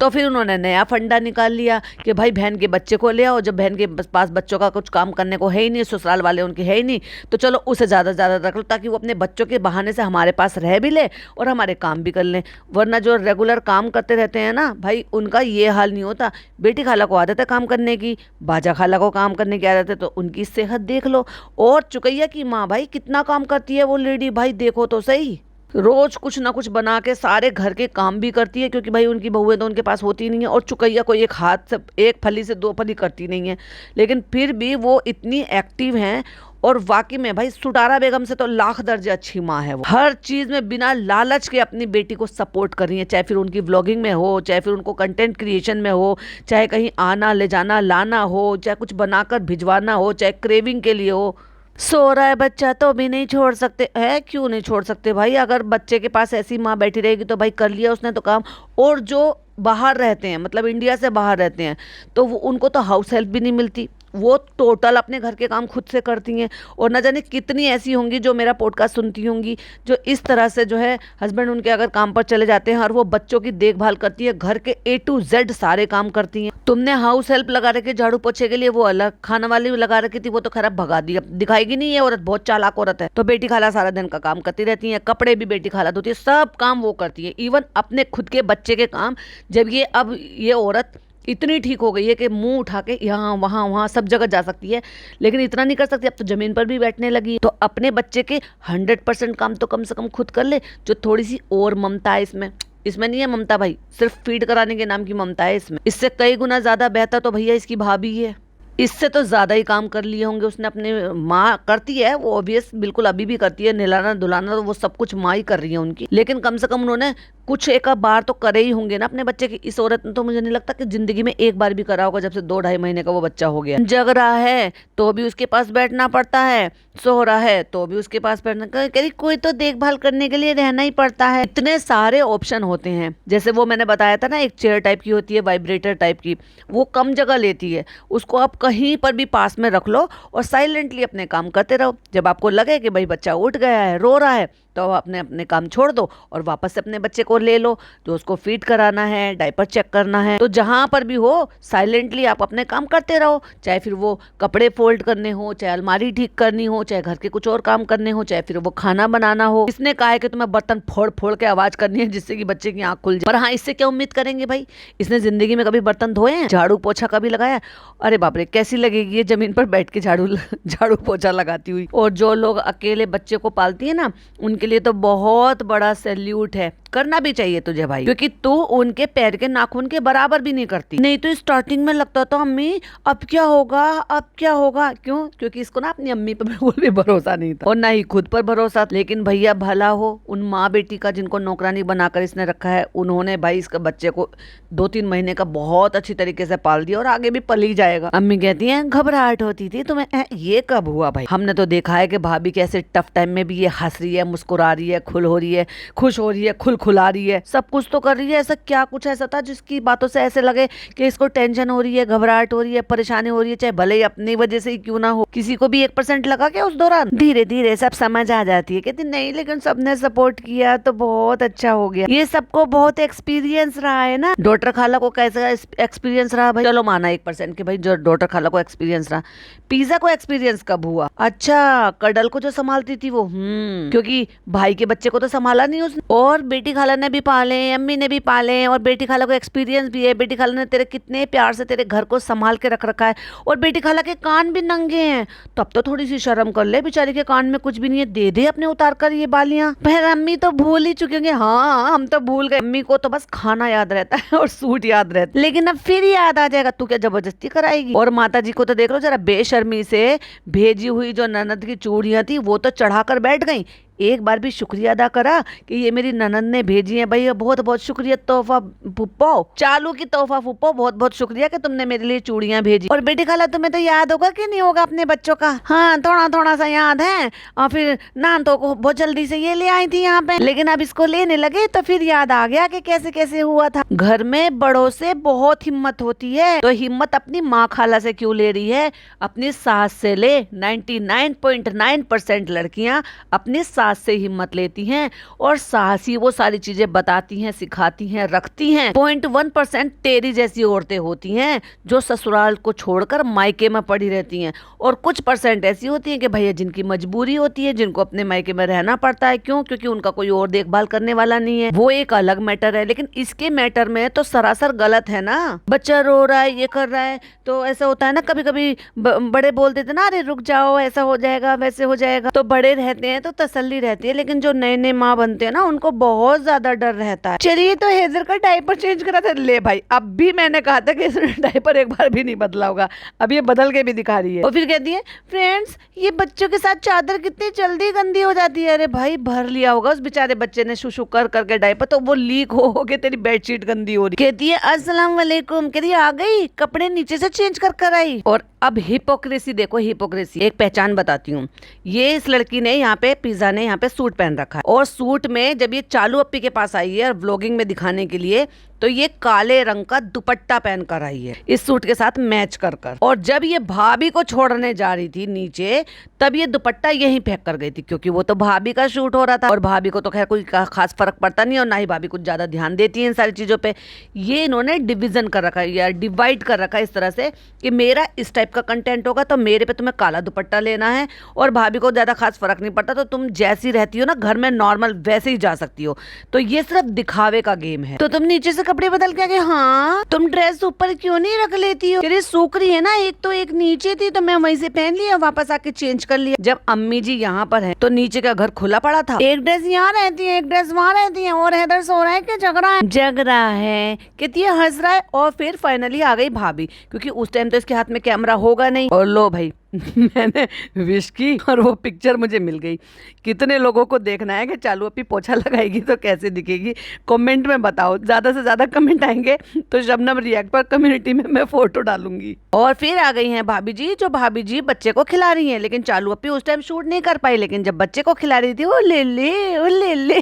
तो फिर उन्होंने नया फंडा निकाल लिया कि भाई बहन के बच्चे को ले आओ, जब बहन के पास बच्चों का कुछ काम करने को है ही नहीं, ससुराल वाले उनके है ही नहीं, तो चलो उसे ज़्यादा से ज़्यादा रख लो ताकि वो अपने बच्चों के बहाने से हमारे पास रह भी ले और हमारे काम भी कर लें। वरना जो रेगुलर काम करते रहते हैं ना भाई, उनका ये हाल नहीं होता। बेटी खाला को आदत है काम करने की, बाजा खाला को काम करने की आदत है, तो उनकी सेहत देख लो। और चुकैया की माँ भाई कितना काम करती है वो लेडी, भाई देखो तो सही, रोज कुछ ना कुछ बना के सारे घर के काम भी करती है, क्योंकि भाई उनकी बहुएं तो उनके पास होती नहीं है, और चुकैया कोई एक हाथ से एक फली से 2 फली करती नहीं है, लेकिन फिर भी वो इतनी एक्टिव हैं। और वाकई में भाई सुटारा बेगम से तो लाख दर्जे अच्छी माँ है वो, हर चीज में बिना लालच के अपनी बेटी को सपोर्ट कर रही है, चाहे फिर उनकी व्लॉगिंग में हो, चाहे फिर उनको कंटेंट क्रिएशन में हो, चाहे कहीं आना ले जाना लाना हो, चाहे कुछ बनाकर भिजवाना हो, चाहे क्रेविंग के लिए हो। सो रहा है बच्चा तो भी नहीं छोड़ सकते है, क्यों नहीं छोड़ सकते भाई? अगर बच्चे के पास ऐसी माँ बैठी रहेगी तो भाई कर लिया उसने तो काम। और जो बाहर रहते हैं, मतलब इंडिया से बाहर रहते हैं, तो वो उनको तो हाउस हेल्प भी नहीं मिलती, वो टोटल अपने घर के काम खुद से करती हैं। और न जाने कितनी ऐसी होंगी जो मेरा पॉडकास्ट सुनती होंगी, जो इस तरह से जो है हस्बैंड उनके अगर काम पर चले जाते हैं और वो बच्चों की देखभाल करती है, घर के A to Z सारे काम करती हैं। तुमने हाउस हेल्प लगा रखी झाड़ू पोछे के लिए, वो अलग, खाना वाली लगा रखी थी, वो तो खराब भगा दी, अब दिखाएगी नहीं, है औरत बहुत चालाक औरत है। तो बेटी खाला सारा दिन का काम करती रहती है, कपड़े भी बेटी खाला धोती है, सब काम वो करती है, इवन अपने खुद के बच्चे के काम। जब ये अब ये औरत इतनी ठीक हो गई है कि मुंह उठा के यहाँ वहाँ वहाँ सब जगह जा सकती है, लेकिन इतना नहीं कर सकती, अब तो जमीन पर भी बैठने लगी है। तो अपने बच्चे के 100% काम तो कम से कम खुद कर ले। जो थोड़ी सी और ममता है इसमें, इसमें नहीं है ममता भाई, सिर्फ फीड कराने के नाम की ममता है इसमें। इससे कई गुना ज्यादा बेहतर तो भैया इसकी भाभी है, इससे तो ज्यादा ही काम कर लिए होंगे उसने। अपने माँ करती है वो ऑब्वियस, बिल्कुल अभी भी करती है, नहलाना धुलाना तो वो सब कुछ माँ ही कर रही है उनकी, लेकिन कम से कम उन्होंने कुछ एक बार तो करे ही होंगे ना अपने बच्चे की। इस औरत ने तो मुझे नहीं लगता कि जिंदगी में एक बार भी करा होगा, जब से 2-2.5 महीने का वो बच्चा हो गया। जग रहा है तो भी उसके पास बैठना पड़ता है, सो रहा है तो भी उसके पास बैठना, कहीं कोई तो देखभाल करने के लिए रहना ही पड़ता है। इतने सारे ऑप्शन होते हैं, जैसे वो मैंने बताया था ना, एक चेयर टाइप की होती है, वाइब्रेटर टाइप की, वो कम जगह लेती है, उसको आप कहीं पर भी पास में रख लो और साइलेंटली अपने काम करते रहो। जब आपको लगे कि भाई बच्चा उठ गया है, रो रहा है, तो अपने अपने काम छोड़ दो और वापस से अपने बच्चे को ले लो, जो उसको फीड कराना है, डायपर चेक करना है। तो जहां पर भी हो साइलेंटली आप अपने काम करते रहो, चाहे फिर वो कपड़े फोल्ड करने हो, चाहे अलमारी ठीक करनी हो, चाहे घर के कुछ और काम करने हो, चाहे फिर वो खाना बनाना हो। इसने कहा है कि तुम्हें बर्तन फोड़ फोड़ के आवाज करनी है जिससे कि बच्चे की आंख खुल जाए। पर हाँ, इससे क्या उम्मीद करेंगे भाई? इसने जिंदगी में कभी बर्तन धोए हैं, झाड़ू पोछा कभी लगाया? अरे बाप रे, कैसी लगेगी ये जमीन पर बैठ के झाड़ू पोछा लगाती हुई। और जो लोग अकेले बच्चे को पालती है ना, उनके लिए तो बहुत बड़ा सैल्यूट है, करना भी चाहिए तुझे भाई, क्योंकि तू उनके पैर के नाखून के बराबर भी नहीं करती। नहीं तो स्टार्टिंग में लगता था अम्मी अब क्या होगा, अब क्या होगा। क्यों? क्योंकि इसको ना अपनी अम्मी पर बिल्कुल भी भरोसा नहीं था और ना ही खुद पर भरोसा। लेकिन भैया भला हो उन माँ बेटी का जिनको नौकरानी बनाकर इसने रखा है, उन्होंने भाई इसका बच्चे को 2-3 महीने का बहुत अच्छी तरीके से पाल दिया और आगे भी पल ही जाएगा। अम्मी कहती हैं घबराहट होती थी तुम्हें, ये कब हुआ भाई? हमने तो देखा है कि भाभी कैसे टफ टाइम में भी ये हंस रही है, मुस्कुरा रही है, खुल हो रही है, खुश हो रही है, खुला रही है, सब कुछ तो कर रही है। ऐसा क्या कुछ ऐसा था जिसकी बातों से ऐसे लगे कि इसको टेंशन हो रही है, घबराहट हो रही है, परेशानी हो रही है, चाहे भले ही अपनी वजह से ही क्यों ना हो। किसी को भी 1% लगा क्या उस दौरान? धीरे धीरे सब समझ आ जाती है। कहती नहीं लेकिन सबने सपोर्ट किया तो बहुत अच्छा हो गया। ये सबको बहुत एक्सपीरियंस रहा है ना। डॉक्टर खाला को कैसा एक्सपीरियंस रहा भाई? चलो माना 1% कि भाई जो डॉक्टर खाला को एक्सपीरियंस रहा। पिज्जा को एक्सपीरियंस कब हुआ? अच्छा कडल को जो संभालती थी वो, क्योंकि भाई के बच्चे को तो संभाला नहीं उसने। और बेटी खाला ने भी पाले, अम्मी ने भी पाले, और बेटी खाला को एक्सपीरियंस भी है। बेटी खाला ने तेरे कितने प्यार से तेरे घर को संभाल के रख रखा है। और बेटी खाला के कान भी नंगे हैं, तब तो थोड़ी सी शर्म कर ले, बेचारी के कान में कुछ भी नहीं है, दे दे अपने उतार कर ये बालियां। फिर अम्मी तो भूल ही चुके होंगे। हाँ हम तो भूल गए। अम्मी को तो बस खाना याद रहता है और सूट याद रहता है, लेकिन अब फिर याद आ जाएगा। तू क्या जबरदस्ती कराएगी? और माता जी को तो देख लो जरा, बेशर्मी से भेजी हुई जो ननद की चूड़ियां थी वो तो चढ़ा कर बैठ गई। एक बार भी शुक्रिया अदा करा कि ये मेरी ननद ने भेजी है भाई, बहुत बहुत शुक्रिया तोहफा फुप्पो, चालू की तोहफा फुप्पो, बहुत बहुत शुक्रिया कि तुमने मेरे लिए चूड़ियां भेजी। और बेटी खाला तुम्हें तो याद होगा कि नहीं होगा अपने बच्चों का? हाँ थोड़ा थोड़ा सा याद है। और फिर नान तो को बहुत जल्दी से ये ले आई थी यहाँ पे, लेकिन अब इसको लेने लगे तो फिर याद आ गया कि कैसे कैसे हुआ था। घर में बड़ों से बहुत हिम्मत होती है, तो हिम्मत अपनी माँ खाला से क्यों ले रही है? अपनी सास से ले। 99.9% लड़कियां अपनी सास से हिम्मत लेती हैं और सास ही वो सारी चीजें बताती हैं, सिखाती हैं, रखती हैं। 0.1% तेरी जैसी औरतें होती हैं जो ससुराल को छोड़कर मायके में पड़ी रहती हैं, और कुछ % ऐसी होती हैं कि भैया जिनकी मजबूरी होती है, जिनको अपने मायके में रहना पड़ता है। क्यों? क्योंकि उनका कोई और देखभाल करने वाला नहीं है। वो एक अलग मैटर है, लेकिन इसके मैटर में तो सरासर गलत है ना। बच्चा रो रहा है, ये कर रहा है, तो ऐसा होता है ना कभी कभी बड़े बोल देते ना, अरे रुक जाओ, ऐसा हो जाएगा, वैसे हो जाएगा, तो बड़े रहते हैं तो तसल्ली रहती है। लेकिन जो नए नए माँ बनते हैं ना, उनको बहुत ज्यादा डर रहता है। चलिए तो हेजर का डायपर चेंज करा था, ले भाई अब भी मैंने कहा था कि इसने डायपर एक बार भी नहीं बदला होगा, अब ये बदल के भी दिखा रही है। और फिर कहती है फ्रेंड्स ये बच्चों के साथ चादर कितनी जल्दी गंदी हो जाती है। अरे भाई भर लिया होगा उस बेचारे बच्चे ने शुशु कर करके डायपर, तो वो लीक हो के तेरी बेडशीट गंदी हो रही। कहती है अस्सलाम वालेकुम, कहती आ गई, कपड़े नीचे से चेंज कर आई। और अब हिपोक्रेसी देखो, हिपोक्रेसी। एक पहचान बताती हूँ। ये इस लड़की ने यहाँ पे, पिज्जा ने यहाँ पे सूट पहन रखा है, और सूट में जब ये चालू अप्पी के पास आई है और व्लॉगिंग में दिखाने के लिए, तो ये काले रंग का दुपट्टा पहन कर आई है इस सूट के साथ मैच कर कर। और जब ये भाभी को छोड़ने जा रही थी नीचे, तब ये दुपट्टा यहीं फेंक कर गई थी, क्योंकि वो तो भाभी का शूट हो रहा था और भाभी को तो खैर कोई खास फर्क पड़ता नहीं, और ना ही भाभी कुछ ज्यादा ध्यान देती है इन सारी चीजों पे। ये इन्होंने डिवीजन कर रखा है या डिवाइड कर रखा है इस तरह से कि मेरा इस टाइप का कंटेंट होगा तो मेरे पे तुम्हें काला दुपट्टा लेना है, और भाभी को ज्यादा खास फर्क नहीं पड़ता, तो तुम जैसी रहती हो ना घर में नॉर्मल वैसे ही जा सकती हो। तो ये सिर्फ दिखावे का गेम है। तो तुम नीचे से कपड़े बदल के आगे, हाँ तुम ड्रेस ऊपर क्यों नहीं रख लेती हो? तेरी सूख रही है ना, एक तो एक नीचे थी तो मैं वहीं से पहन लिया, वापस आके चेंज कर लिया। जब अम्मी जी यहाँ पर है तो नीचे का घर खुला पड़ा था, एक ड्रेस यहाँ रहती है, एक ड्रेस वहाँ रहती है, और हैदर सो रहा है क्या जग रहा है? जग रहा है, कहती है हंस रहा है। और फिर फाइनली आ गई भाभी, क्योंकि उस टाइम तो इसके हाथ में कैमरा होगा नहीं। और लो भाई मैंने विश की और वो पिक्चर मुझे मिल गई। कितने लोगों को देखना है कि चालू अप्पी पोछा लगाएगी तो कैसे दिखेगी, कमेंट में बताओ। ज्यादा से ज्यादा कमेंट आएंगे तो शबनम रिएक्ट पर कम्युनिटी में मैं फोटो डालूंगी। और फिर आ गई हैं भाभी जी, जो भाभी जी बच्चे को खिला रही हैं, लेकिन चालू अप्पी उस टाइम शूट नहीं कर पाई, लेकिन जब बच्चे को खिला रही थी वो ले ले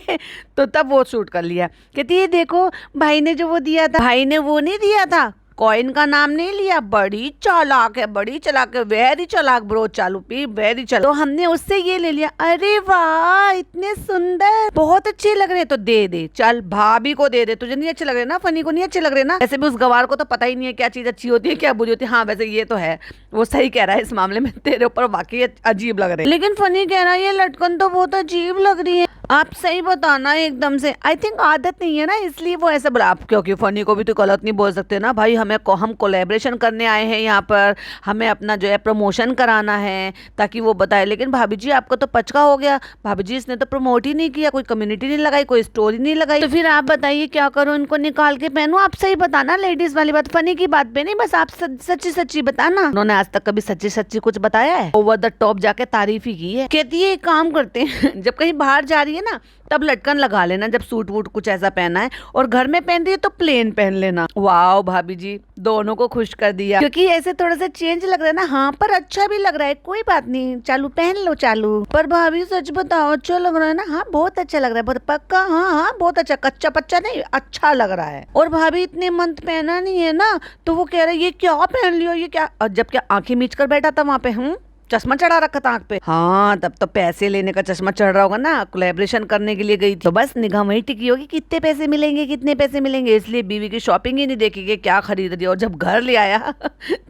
तो तब वो शूट कर लिया। कहती है देखो भाई ने जो वो दिया था, भाई ने वो नहीं दिया था, कॉइन का नाम नहीं लिया। बड़ी चालाक है, बड़ी चालाक है, वेरी चालाक ब्रो चालू पी, वेरी चालाक। तो हमने उससे ये ले लिया। अरे वाह इतने सुंदर, बहुत अच्छे लग रहे हैं, तो दे दे, चल भाभी को दे दे। तुझे नहीं अच्छे लग रहे ना, फनी को नहीं अच्छे लग रहे ना? ऐसे भी उस गवार को तो पता ही नहीं है क्या चीज अच्छी होती है क्या बुरी होती है। हाँ वैसे ये तो है, वो सही कह रहा है इस मामले में, तेरे ऊपर वाकई अजीब लग रहे हैं। लेकिन फनी कह रहा है ये लटकन तो बहुत अजीब लग रही है। आप सही बताना एकदम से, आई थिंक आदत नहीं है ना इसलिए वो ऐसा बोला। आप क्योंकि फनी को भी तो गलत नहीं बोल सकते ना भाई, हम कोलैबोरेशन करने आए हैं यहाँ पर, हमें अपना जो है प्रमोशन कराना है ताकि वो बताए। लेकिन भाभी जी आपको तो पचका हो गया, भाभी जी इसने तो प्रमोट ही नहीं किया, कोई कम्युनिटी नहीं लगाई, कोई स्टोरी नहीं लगाई, तो फिर आप बताइए क्या करूँ, इनको निकाल के पहनूं? आप सही बताना, लेडीज वाली बात, फनी की बात पे नहीं, बस आप सच्ची सच्ची बताना। उन्होंने आज तक कभी सच्ची सच्ची कुछ बताया है? ओवर द टॉप जाके तारीफ ही की है। कहती है एक काम करते हैं जब कहीं बाहर जा रही है ना तब लटकन लगा लेना, जब सूट वूट कुछ ऐसा पहना है, और घर में पहन रही है तो प्लेन पहन लेना। वाह भाभी जी, दोनों को खुश कर दिया, क्योंकि ऐसे थोड़ा सा चेंज लग रहा है ना। हाँ पर अच्छा भी लग रहा है, कोई बात नहीं, चालू पहन लो चालू। पर भाभी सच बताओ अच्छा लग रहा है ना? हाँ बहुत अच्छा लग रहा है, बहुत पक्का? हाँ हाँ बहुत अच्छा, कच्चा पच्चा नहीं, अच्छा लग रहा है। और भाभी इतने मंथ पहना नहीं है ना, तो वो कह रहे ये क्या पहन लियो, ये क्या? और जब क्या आंखें मीच कर बैठा था वहां पे, चश्मा चढ़ा रखा था आंख पे। हाँ तब तो पैसे लेने का चश्मा चढ़ रहा होगा ना, कोलैबोरेशन करने के लिए गई थी, तो बस निगाह वही टिकी होगी कितने पैसे मिलेंगे, कितने पैसे मिलेंगे, इसलिए बीवी की शॉपिंग ही नहीं देखी कि क्या खरीद रही है। और जब घर ले आया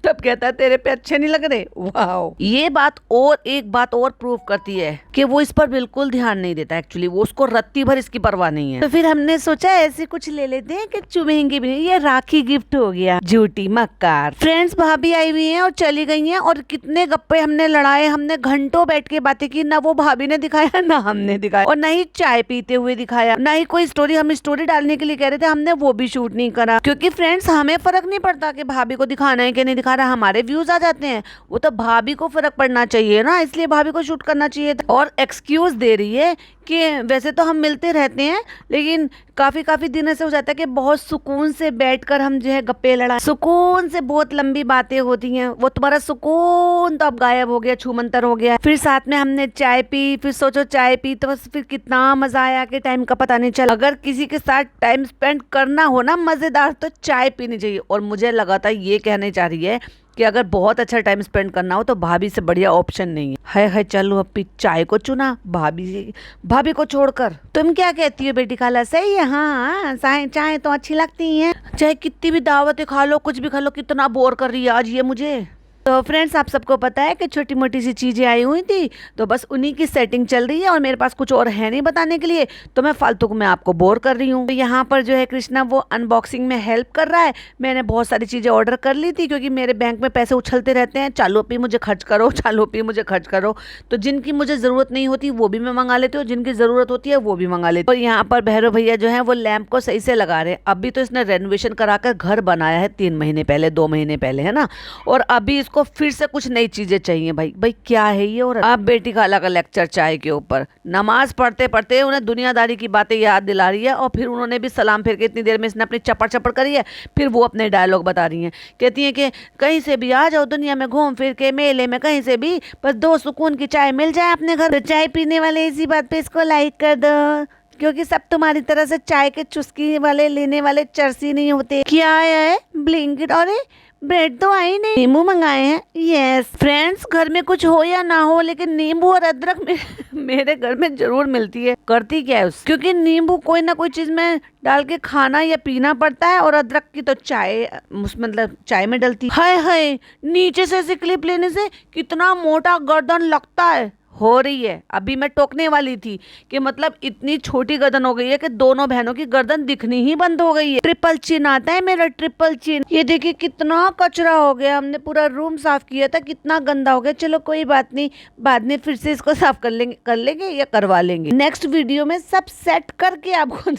तब कहता है तेरे पे अच्छे नहीं लग रहे। वाह, ये बात और एक बात और प्रूव करती है कि वो इस पर बिल्कुल ध्यान नहीं देता, एक्चुअली वो उसको रत्ती भर इसकी परवाह नहीं है। तो फिर हमने सोचा ऐसे कुछ ले लेते हैं कि चुभेंगे भी नहीं। ये राखी गिफ्ट हो गया, झूठी मक्कार। फ्रेंड्स भाभी आई हुई है और चली गई है, और कितने गप्पे हमने लड़ाए, हमने घंटों बैठ के बातें की, ना वो भाभी ने दिखाया ना हमने दिखाया, और ना ही चाय पीते हुए दिखाया, ना ही कोई स्टोरी, हम स्टोरी डालने के लिए कह रहे थे, हमने वो भी शूट नहीं करा। क्योंकि फ्रेंड्स हमें फर्क नहीं पड़ता कि भाभी को दिखाना है कि नहीं दिखा रहा, हमारे व्यूज आ जाते हैं, वो तो भाभी को फर्क पड़ना चाहिए ना, इसलिए भाभी को शूट करना चाहिए था। और एक्सक्यूज दे रही है कि वैसे तो हम मिलते रहते हैं, लेकिन काफी दिन ऐसे हो जाता है कि बहुत सुकून से बैठकर हम जो है गप्पे लड़ा, सुकून से बहुत लंबी बातें होती हैं, वो तुम्हारा सुकून तो अब गायब हो गया, छूमंतर हो गया। फिर साथ में हमने चाय पी, फिर सोचो चाय पी तो बस फिर कितना मजा आया कि टाइम का पता नहीं चला। अगर किसी के साथ टाइम स्पेंड करना हो ना मजेदार, तो चाय पीनी चाहिए। और मुझे लगा था ये कहने चाह रही है कि अगर बहुत अच्छा टाइम स्पेंड करना हो तो भाभी से बढ़िया ऑप्शन नहीं है। है चलो अब चाय को चुना भाभी को छोड़कर। तुम क्या कहती हो बेटी खाला, सही है? हाँ चाय तो अच्छी लगती है, चाहे कितनी भी दावतें खा लो, कुछ भी खा लो, कितना बोर कर रही है आज ये मुझे। तो फ्रेंड्स आप सबको पता है कि छोटी मोटी सी चीज़ें आई हुई थी, तो बस उन्हीं की सेटिंग चल रही है, और मेरे पास कुछ और है नहीं बताने के लिए, तो मैं फालतू को मैं आपको बोर कर रही हूँ। तो यहाँ पर जो है कृष्णा वो अनबॉक्सिंग में हेल्प कर रहा है। मैंने बहुत सारी चीज़ें ऑर्डर कर ली थी, क्योंकि मेरे बैंक में पैसे उछलते रहते हैं, चालू पे मुझे खर्च करो, चालू पे मुझे खर्च करो। तो जिनकी मुझे ज़रूरत नहीं होती वो भी मैं मंगा लेती हूँ, जिनकी ज़रूरत होती है वो भी मंगा लेती हूँ। और यहाँ पर भैरव भैया जो है वो लैंप को सही से लगा रहे हैं। अभी तो इसने रेनोवेशन कराकर घर बनाया है 3 महीने पहले, 2 महीने पहले, है ना, और अभी इसको फिर से कुछ नई चीजें चाहिए। भाई क्या है ये? और अब बेटी खाला का लेक्चर चाय के ऊपर, नमाज पढ़ते पढ़ते उन्हें दुनियादारी की बातें याद दिला रही है, और फिर उन्होंने भी सलाम फिर के इतनी देर में इसने अपनी चपड़ चपड़ करी है, फिर वो अपने डायलॉग बता रही हैं। कहती हैं कि कहीं से भी आ जाओ दुनिया में, घूम फिर के मेले में, कहीं से भी, बस 2 सुकून की चाय मिल जाए अपने घर। तो चाय पीने वाले इसी बात पे इसको लाइक कर दो, क्योंकि सब तुम्हारी तरह से चाय के चुस्की वाले लेने वाले चरसी नहीं होते। क्या है ब्लिंकिट? अरे ब्रेड तो आई नहीं, नींबू मंगाए हैं। यस फ्रेंड्स, घर में कुछ हो या ना हो, लेकिन नींबू और अदरक मेरे घर में जरूर मिलती है। करती क्या है क्योंकि नींबू कोई ना कोई चीज में डाल के खाना या पीना पड़ता है, और अदरक की तो चाय मतलब चाय में डलती। हाय नीचे से ऐसे क्लिप लेने से कितना मोटा गर्दन लगता है। हो रही है, अभी मैं टोकने वाली थी कि मतलब इतनी छोटी गर्दन हो गई है कि दोनों बहनों की गर्दन दिखनी ही बंद हो गई है। ट्रिपल चिन आता है मेरा, ट्रिपल चिन। ये देखिए कितना कचरा हो गया, हमने पूरा रूम साफ किया था, कितना गंदा हो गया। चलो कोई बात नहीं, बाद में फिर से इसको साफ कर लेंगे या करवा लेंगे। नेक्स्ट वीडियो में सब सेट करके आपको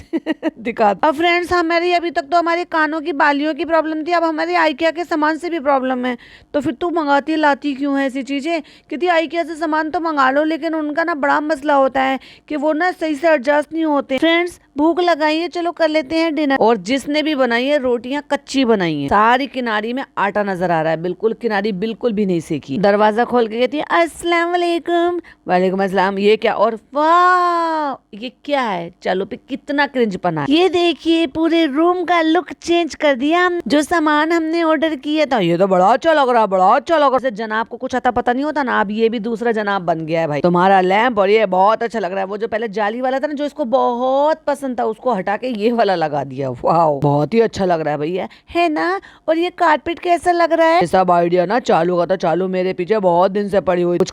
दिखा। अब फ्रेंड्स हमारी अभी तक तो हमारे कानों की बालियों की प्रॉब्लम थी, अब हमारे आइकिया के सामान से भी प्रॉब्लम है। तो फिर तू मंगाती लाती क्यों है ऐसी चीजें? क्योंकि आइकिया से सामान तो मंगा लो, लेकिन उनका ना बड़ा मसला होता है कि वो ना सही से एडजस्ट नहीं होते। फ्रेंड्स भूख लगाई है, चलो कर लेते हैं डिनर। और जिसने भी बनाई है रोटियां कच्ची बनाई है, सारी किनारी में आटा नजर आ रहा है, बिल्कुल किनारी बिल्कुल भी नहीं सेकी। दरवाजा खोल के कहती है अस्सलाम वालेकुम। वालेकुम अस्सलाम। ये क्या? और वाह ये क्या है? चलो पे कितना क्रिंज पना। ये देखिए पूरे रूम का लुक चेंज कर दिया हम। जो सामान हमने ऑर्डर किया था ये तो बड़ा अच्छा लग रहा है, बड़ा अच्छा लग रहा है। जनाब को कुछ आता पता नहीं होता ना, अब ये भी दूसरा जनाब बन गया है भाई तुम्हारा लैंप, और ये बहुत अच्छा लग रहा है। वो जो पहले जाली वाला था ना, जो इसको बहुत पसंद था, उसको हटा के ये वाला लगा दिया। वाह बहुत ही अच्छा लग रहा है भैया, है ना? और ये कारपेट कैसा लग रहा है? सब आइडिया ना चालू का था, चालू मेरे पीछे बहुत दिन से पड़ी हुई, कुछ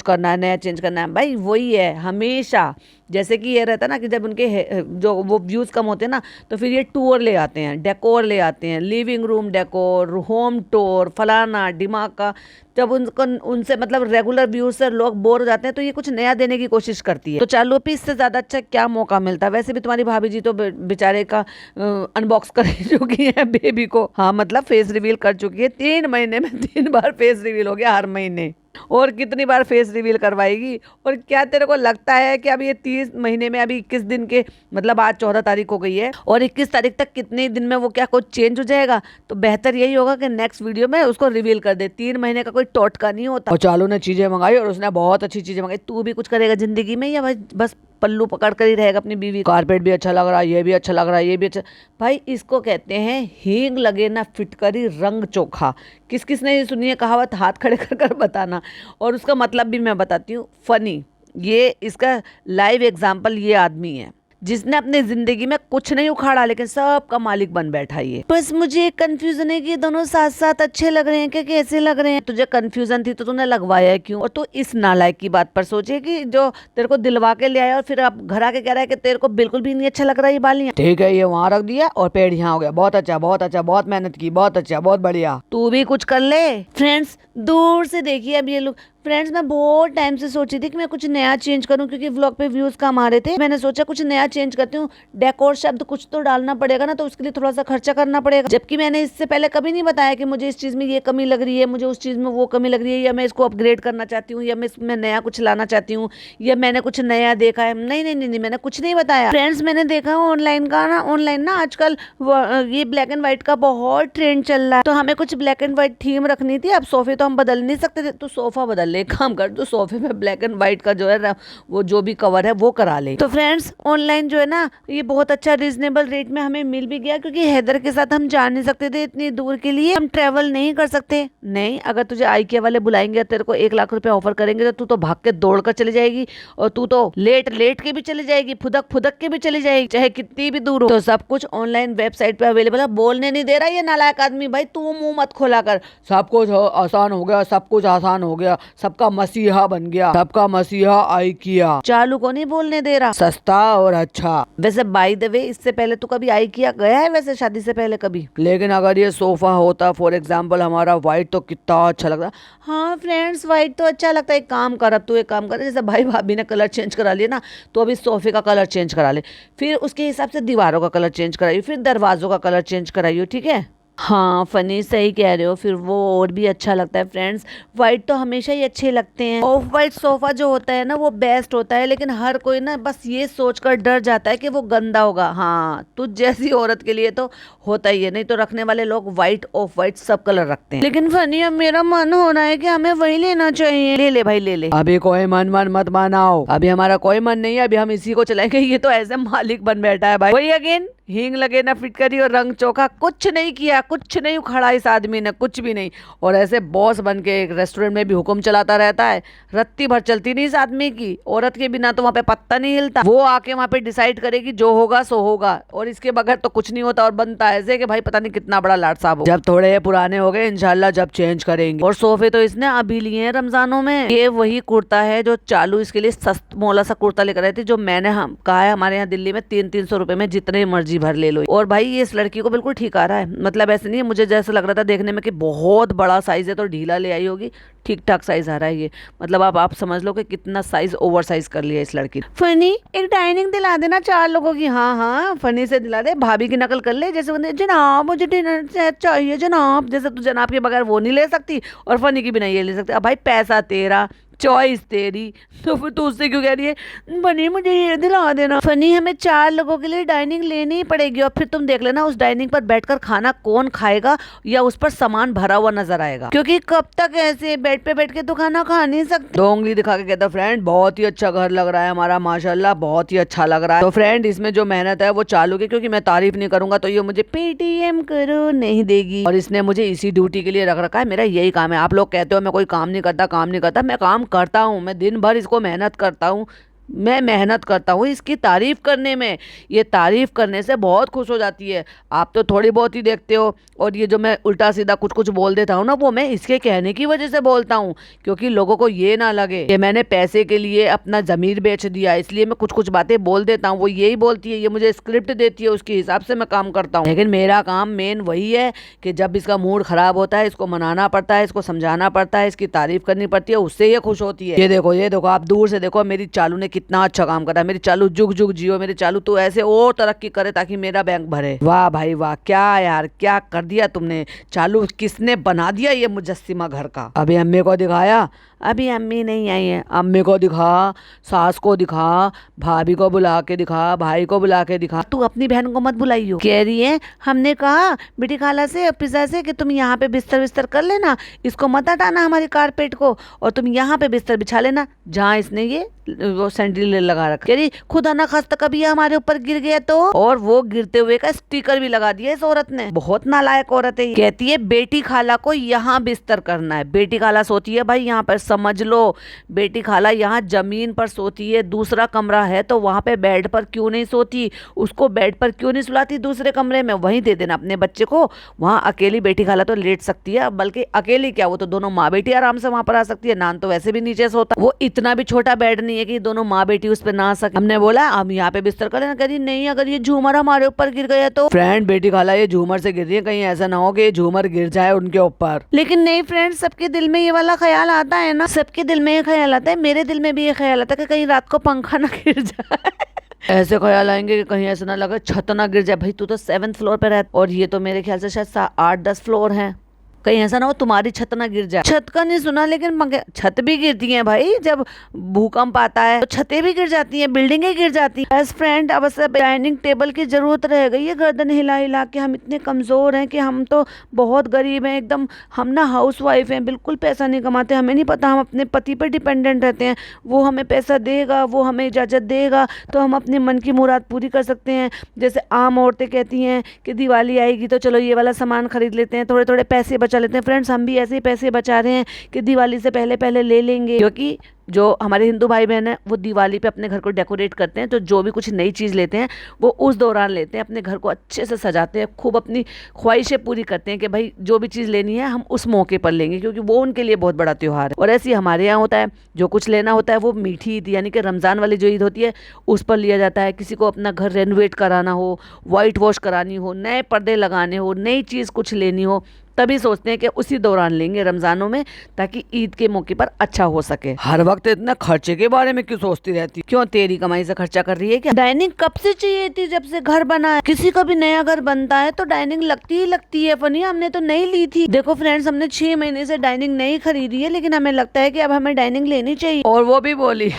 करना है नया चेंज करना है भाई। वही है हमेशा जैसे कि ये रहता है ना कि जब उनके जो वो व्यूज़ कम होते हैं ना, तो फिर ये टूर ले आते हैं, डेकोर ले आते हैं, living room decor, home tour, फलाना दिमाग का। जब उनको उनसे मतलब रेगुलर व्यूज से लोग बोर हो जाते हैं, तो ये कुछ नया देने की कोशिश करती है। तो चालू पे इससे ज्यादा अच्छा क्या मौका मिलता है। वैसे भी तुम्हारी भाभी जी तो बेचारे का अनबॉक्स कर चुकी है बेबी को, हाँ मतलब फेस रिवील कर चुकी है। 3 महीने में 3 बार फेस रिवील हो गया हर महीने, और कितनी बार फेस रिवील करवाएगी। और क्या तेरे को लगता है कि अब ये 30 महीने में अभी 21 दिन के, मतलब आज 14 तारीख हो गई है, और 21 तारीख तक कितने दिन में वो क्या कुछ चेंज हो जाएगा। तो बेहतर यही होगा कि नेक्स्ट वीडियो में उसको रिवील कर दे। 3 महीने का कोई टोटका नहीं होता। और चालू ने चीजें मंगाई और उसने बहुत अच्छी चीजें मंगाई। तू भी कुछ करेगा जिंदगी में, या बस पल्लू पकड़ कर ही रहेगा अपनी बीवी। कारपेट भी अच्छा लग रहा है, ये भी अच्छा लग रहा है, ये भी अच्छा। भाई इसको कहते हैं हींग लगे ना फिटकरी रंग चोखा। किस किस ने ये सुनी है कहावत, हाथ खड़े कर बताना। और उसका मतलब भी मैं बताती हूँ, फनी। ये इसका लाइव एग्जाम्पल ये आदमी है जिसने अपनी जिंदगी में कुछ नहीं उखाड़ा, लेकिन सबका मालिक बन बैठा ये। बस मुझे कंफ्यूजन है कि दोनों साथ साथ अच्छे लग रहे हैं कि कैसे लग रहे हैं। तुझे कंफ्यूजन थी तो तूने लगवाया क्यों? और तू इस नालायक की बात पर सोचे कि जो तेरे को दिलवा के ले आया और फिर अब घर आके कह रहा है कि तेरे को बिल्कुल भी नहीं अच्छा लग रहा है ये बालियां। ठीक है, ये वहां रख दिया और पेड़ यहाँ हो गया। बहुत अच्छा, बहुत अच्छा, बहुत मेहनत की, बहुत अच्छा, बहुत बढ़िया। तू भी कुछ कर ले। फ्रेंड्स दूर से देखिए अब ये लोग। फ्रेंड्स मैं बहुत टाइम से सोची थी कि मैं कुछ नया चेंज करूं, क्योंकि व्लॉग पे व्यूज कम आ रहे थे। मैंने सोचा कुछ नया चेंज करती हूँ, डेकोर शब्द कुछ तो डालना पड़ेगा ना, तो उसके लिए थोड़ा सा खर्चा करना पड़ेगा। जबकि मैंने इससे पहले कभी नहीं बताया कि मुझे इस चीज में ये कमी लग रही है, मुझे उस चीज में वो कमी लग रही है, या मैं इसको अपग्रेड करना चाहती हूँ, या मैं इसमें नया कुछ लाना चाहती हूँ, या मैंने कुछ नया देखा है। नहीं नहीं नहीं, मैंने कुछ नहीं बताया। फ्रेंड्स मैंने देखा ऑनलाइन ना आजकल ये ब्लैक एंड व्हाइट का बहुत ट्रेंड चल रहा है। तो हमें कुछ ब्लैक एंड व्हाइट थीम रखनी थी। अब सोफे तो हम बदल नहीं सकते थे, तो सोफा बदल ले, काम कर दो सोफे पे ब्लैक एंड व्हाइट का जो है वो जो भी कवर है वो करा ले। तो फ्रेंड्स ऑनलाइन जो है ना ये बहुत अच्छा रीजनेबल रेट में हमें मिल भी गया, क्योंकि हैदर के साथ हम जा नहीं सकते थे इतनी दूर के लिए, हम ट्रेवल नहीं कर सकते। नहीं, अगर तुझे IKEA वाले बुलाएंगे, तेरे को 1 लाख रुपए ऑफर करेंगे, तो तू तो भाग के दौड़ कर चली जाएगी, और तू तो लेट के भी चली जाएगी, फुदक के भी चली जाएगी, चाहे कितनी भी दूर हो। तो सब कुछ ऑनलाइन वेबसाइट पे अवेलेबल है। बोलने नहीं दे रहा ये नालायक आदमी। भाई तू मुंह मत खोला कर। सब कुछ आसान हो गया, सब कुछ आसान हो गया, सबका मसीहा बन गया, सबका मसीहा IKEA। चालू को नहीं बोलने दे रहा, सस्ता और अच्छा। वैसे बाय द वे इससे पहले तू कभी IKEA गया है वैसे शादी से पहले कभी? लेकिन अगर ये सोफा होता फॉर एग्जाम्पल हमारा व्हाइट, तो कितना अच्छा लगता। हाँ फ्रेंड्स व्हाइट तो अच्छा लगता है। एक काम कर, अब तू एक काम कर, जैसे भाई भाभी ने कलर चेंज करा लिया ना, तो अभी सोफे का कलर चेंज करा ले, फिर उसके हिसाब से दीवारों का कलर चेंज कराइए, फिर दरवाजों का कलर चेंज कराइए, ठीक है? हाँ फनी सही कह रहे हो, फिर वो और भी अच्छा लगता है। फ्रेंड्स व्हाइट तो हमेशा ही अच्छे लगते हैं। ऑफ व्हाइट सोफा जो होता है ना वो बेस्ट होता है, लेकिन हर कोई ना बस ये सोचकर डर जाता है कि वो गंदा होगा। हाँ तुझ जैसी औरत के लिए तो होता ही है, नहीं तो रखने वाले लोग व्हाइट ऑफ व्हाइट सब कलर रखते हैं। लेकिन फनी अब मेरा मन हो रहा है कि हमें वही लेना चाहिए। ले ले भाई ले ले। अभी कोई मन मत बनाओ, अभी हमारा कोई मन नहीं है, अभी हम इसी को चलाएंगे। ये तो ऐसे मालिक बन बैठा है भाई। वही अगेन हींग लगे ना फिटकरी और रंग चोखा। कुछ नहीं किया, कुछ नहीं उखाड़ा इस आदमी ने, कुछ भी नहीं। और ऐसे बॉस बन के एक रेस्टोरेंट में भी हुक्म चलाता रहता है। रत्ती भर चलती नहीं इस आदमी की। औरत के बिना तो वहाँ पे पत्ता नहीं हिलता। वो आके वहाँ पे डिसाइड करेगी, जो होगा सो होगा, और इसके बगैर तो कुछ नहीं होता। और बनता ऐसे कि भाई पता नहीं कितना बड़ा लाट साहब हो। जब थोड़े पुराने हो गए इंशाल्लाह जब चेंज करेंगे। और सोफे तो इसने अभी लिए हैं रमजानों में। ये वही कुर्ता है जो चालू इसके लिए सस्त मोला सा कुर्ता लेकर आई थी, जो मैंने कहा है हमारे यहाँ दिल्ली में 300-300 रुपए में जितने मर्जी भर ले लो। और भाई ये इस लड़की को बिल्कुल ठीक आ रहा है, मतलब ऐसे नहीं है मुझे जैसा लग रहा था देखने में कि बहुत बड़ा साइज है तो ढीला ले आई होगी। ठीक ठाक साइज आ रहा है ये, मतलब आप समझ लो कि कितना साइज ओवर साइज कर लिया इस लड़की ने। फनी एक डाइनिंग दिला देना 4 लोगों की। हाँ हाँ फनी से दिला दे, भाभी की नकल कर ले। जैसे बंदे जनाब मुझे डिनर सेट चाहिए जनाब, जैसे तू जनाब के बगैर वो नहीं ले सकती और फनी की भी नहीं ये ले सकती। अब भाई पैसा तेरा, चॉइस तेरी, तो फिर तू उससे क्यों कह रही है बनी मुझे ये दिला देना। फनी हमें 4 लोगों के लिए डाइनिंग लेनी ही पड़ेगी, और फिर तुम देख लेना उस डाइनिंग पर बैठकर खाना कौन खाएगा, या उस पर सामान भरा हुआ नजर आएगा, क्योंकि कब तक ऐसे बेड पे बैठ के तो खाना खा नहीं सकते। 2 उंगली दिखा के कहता फ्रेंड बहुत ही अच्छा घर लग रहा है हमारा, माशाल्लाह बहुत ही अच्छा लग रहा है। तो फ्रेंड इसमें जो मेहनत है वो चालू की, क्योंकि मैं तारीफ नहीं करूंगा तो ये मुझे पेटीएम करो नहीं देगी, और इसने मुझे इसी ड्यूटी के लिए रख रखा है। मेरा यही काम है। आप लोग कहते हो मैं कोई काम नहीं करता, मैं काम करता हूँ। मैं दिन भर इसको मेहनत करता हूँ, मैं मेहनत करता हूँ इसकी तारीफ करने में, ये तारीफ करने से बहुत खुश हो जाती है। आप तो थोड़ी बहुत ही देखते हो, और ये जो मैं उल्टा सीधा कुछ कुछ बोल देता हूँ ना, वो मैं इसके कहने की वजह से बोलता हूँ, क्योंकि लोगों को ये ना लगे कि मैंने पैसे के लिए अपना ज़मीर बेच दिया, इसलिए मैं कुछ कुछ बातें बोल देता हूँ। वो यही बोलती है, ये मुझे स्क्रिप्ट देती है, उसके हिसाब से मैं काम करता हूँ। लेकिन मेरा काम मेन वही है कि जब इसका मूड खराब होता है, इसको मनाना पड़ता है, इसको समझाना पड़ता है, इसकी तारीफ करनी पड़ती है, उससे ये खुश होती है। ये देखो आप दूर से देखो, मेरी चालू ने कितना अच्छा काम करा। मेरी चालू जुग जुग जियो, मेरी चालू तो ऐसे और तरक्की करे ताकि मेरा बैंक भरे। वाह भाई वाह, क्या यार, क्या कर दिया तुमने चालू, किसने बना दिया ये मुजस्सिमा घर का। अभी अम्मी को दिखाया, अभी अम्मी नहीं आई है, अम्मी को दिखा, सास को दिखा, भाभी को बुला के दिखा, भाई को बुला के दिखा। तू अपनी बहन को मत बुलाइयो। कह रही है हमने कहा बेटी खाला से पिज़्ज़ा से कि तुम यहाँ पे बिस्तर बिस्तर कर लेना, इसको मत हटाना हमारी कारपेट को, और तुम यहाँ पे बिस्तर बिछा लेना जहाँ इसने ये वो सैंडल लगा रखा। कह रही खुदा ना खास्ता कभी ये हमारे ऊपर गिर गया तो, और वो गिरते हुए का स्टिकर भी लगा दिया इस औरत ने। बहुत नालायक औरत है। कहती है बेटी खाला को यहाँ बिस्तर करना है। बेटी खाला सोती है भाई यहाँ पर, समझ लो, बेटी खाला यहाँ जमीन पर सोती है, दूसरा कमरा है तो वहां पे बेड पर क्यों नहीं सोती, उसको बेड पर क्यों नहीं सुलाती दूसरे कमरे में, वहीं दे देना अपने बच्चे को। वहां अकेली बेटी खाला तो लेट सकती है, बल्कि अकेली क्या, वो तो दोनों माँ बेटी आराम से वहां पर आ सकती है। नान तो वैसे भी नीचे सोता, वो इतना भी छोटा बेड नहीं है कि दोनों माँ बेटी उस पर ना आ सके। हमने बोला हम यहाँ पे बिस्तर कर लेना, करी नहीं, अगर ये झूमर हमारे ऊपर गिर गया तो। फ्रेंड बेटी खाला ये झूमर से गिर रही है, कहीं ऐसा ना हो कि ये झूमर गिर जाए उनके ऊपर। लेकिन नहीं फ्रेंड, सबके दिल में ये वाला ख्याल आता है ना, सबके दिल में ये ख्याल आता है, मेरे दिल में भी ये ख्याल आता है कि कहीं रात को पंखा ना गिर जाए। ऐसे ख्याल आएंगे कि कहीं ऐसा ना लगे छत ना गिर जाए। भाई तू तो 7th फ्लोर पे रहता, और ये तो मेरे ख्याल से शायद 8-10 फ्लोर है, कहीं ऐसा ना हो तुम्हारी छत ना गिर जाए। छत का नहीं सुना, लेकिन छत भी गिरती है भाई, जब भूकंप आता है तो छतें भी गिर जाती हैं, बिल्डिंगें गिर जाती हैं। बस फ्रेंड, अब सब डाइनिंग टेबल की जरूरत रह गई है। गर्दन हिला हिला के हम इतने कमजोर हैं कि हम तो बहुत गरीब हैं एकदम। हम ना हाउस वाइफ हैं, बिल्कुल पैसा नहीं कमाते, हमें नहीं पता, हम अपने पति पर डिपेंडेंट रहते हैं। वो हमें पैसा देगा, वो हमें इजाज़त देगा तो हम अपने मन की मुराद पूरी कर सकते हैं। जैसे आम औरतें कहती हैं कि दिवाली आएगी तो चलो ये वाला सामान खरीद लेते हैं, थोड़े थोड़े पैसे बचा लेते हैं। फ्रेंड्स, हम भी ऐसे ही पैसे बचा रहे हैं कि दिवाली से पहले पहले ले लेंगे, क्योंकि जो हमारे हिंदू भाई बहन हैं वो दिवाली पे अपने घर को डेकोरेट करते हैं, तो जो भी कुछ नई चीज़ लेते हैं वो उस दौरान लेते हैं, अपने घर को अच्छे से सजाते हैं, खूब अपनी ख्वाहिशें पूरी करते हैं कि भाई जो भी चीज़ लेनी है हम उस मौके पर लेंगे, क्योंकि वो उनके लिए बहुत बड़ा त्यौहार है। और ऐसे ही हमारे यहाँ होता है, जो कुछ लेना होता है वो मीठी ईद यानी कि रमज़ान वाली जो ईद होती है उस पर लिया जाता है। किसी को अपना घर रेनोवेट कराना हो, वाइट वॉश करानी हो, नए पर्दे लगाने हो, नई चीज़ कुछ लेनी हो, तभी सोचते हैं कि उसी दौरान लेंगे रमजानों में, ताकि ईद के मौके पर अच्छा हो सके। हर वक्त इतना खर्चे के बारे में क्यों सोचती रहती, क्यों तेरी कमाई से खर्चा कर रही है क्या? डाइनिंग कब से चाहिए थी, जब से घर बना है। किसी का भी नया घर बनता है तो डाइनिंग लगती ही लगती है। फनी, हमने तो नहीं ली थी। देखो फ्रेंड्स, हमने 6 महीने से डाइनिंग नहीं खरीदी है, लेकिन हमें लगता है कि अब हमें डाइनिंग लेनी चाहिए। और वो भी बोली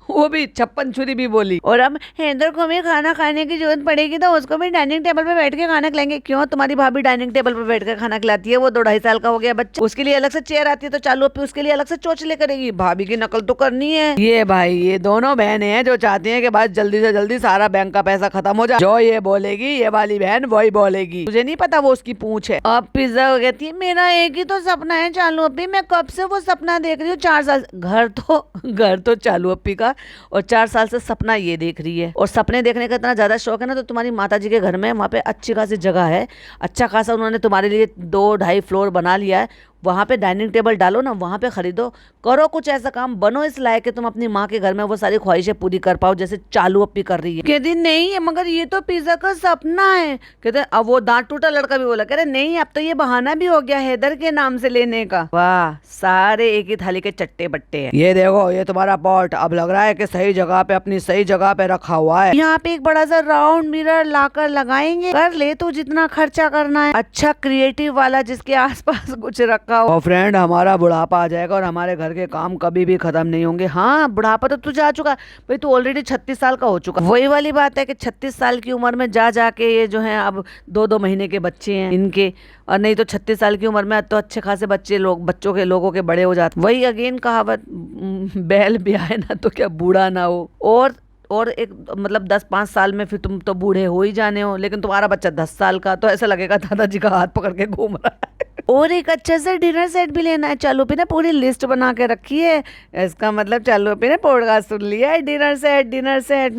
वो भी 56 छुरी भी बोली, और अब हैदर को भी खाना खाने की जरूरत पड़ेगी तो उसको भी डाइनिंग टेबल पे बैठ के खाना खिलाएंगे। क्यों, तुम्हारी भाभी डाइनिंग टेबल पे बैठ कर खाना खिलाती है, वो 2-2.5 साल का हो गया बच्चा, उसके लिए अलग से चेयर आती है, तो चालू अपनी उसके लिए अलग से चोचले करेगी। भाभी की नकल तो करनी है। ये भाई, ये दोनों बहनें हैं जो चाहती हैं कि बस जल्दी से जल्दी सारा बैंक का पैसा खत्म हो जाए। जो ये बोलेगी, ये वाली बहन वही बोलेगी। तुझे नहीं पता वो उसकी पूंछ है। अब पिज्जा कहती है मेरा एक ही तो सपना है चालू अप्पी, मैं कब से वो सपना देख रही हूँ, 4 साल। घर तो चालू अप्पी का, और 4 साल से सपना ये देख रही है। और सपने देखने का इतना ज्यादा शौक है ना, तो तुम्हारी माता जी के घर में वहाँ पे अच्छी खासी जगह है, अच्छा खासा उन्होंने तुम्हारे लिए 2-2.5 फ्लोर बना लिया है। वहाँ पे डाइनिंग टेबल डालो ना, वहाँ पे खरीदो, करो कुछ ऐसा काम, बनो इस लायक कि तुम अपनी माँ के घर में वो सारी ख्वाहिशें पूरी कर पाओ, जैसे चालू अप्पी कर रही है। कहती नहीं है, मगर ये तो पिज्जा का सपना है। कहते अब वो दांत टूटा लड़का भी बोला, कह रहे नहीं, अब तो ये बहाना भी हो गया हैदर के नाम से लेने का। वाह, सारे एक ही थाली के चट्टे बट्टे हैं। ये देखो, ये तुम्हारा पॉट अब लग रहा है कि सही जगह पे, अपनी सही जगह पे रखा हुआ है। यहाँ पे एक बड़ा सा राउंड मिरर लाकर लगाएंगे, कर ले तो जितना खर्चा करना है, अच्छा क्रिएटिव वाला जिसके आसपास कुछ रखा। और फ्रेंड, हमारा बुढ़ापा आ जाएगा और हमारे घर के काम कभी भी खत्म नहीं होंगे। हाँ, बुढ़ापा तो तू जा चुका भाई, तू ऑलरेडी 36 साल का हो चुका। वही वाली बात है कि 36 साल की उम्र में जा जाके ये जो है अब 2-2 महीने के बच्चे हैं इनके, और नहीं तो 36 साल की उम्र में तो अच्छे खासे लोगों के बड़े हो जाते। वही अगेन कहावत, बैल ब्याह ना तो क्या बूढ़ा ना हो। और एक मतलब 10-5 साल में फिर तुम तो बूढ़े हो ही जाने हो, लेकिन तुम्हारा बच्चा 10 साल का, तो ऐसा लगेगा दादाजी का हाथ पकड़ के घूम रहा है। और एक अच्छा सा डिनर सेट भी लेना है। चालू पे ना पूरी लिस्ट बना के रखी है। इसका मतलब चालू पे ना पॉडकास्ट सुन लिया है। Dinner set, dinner set.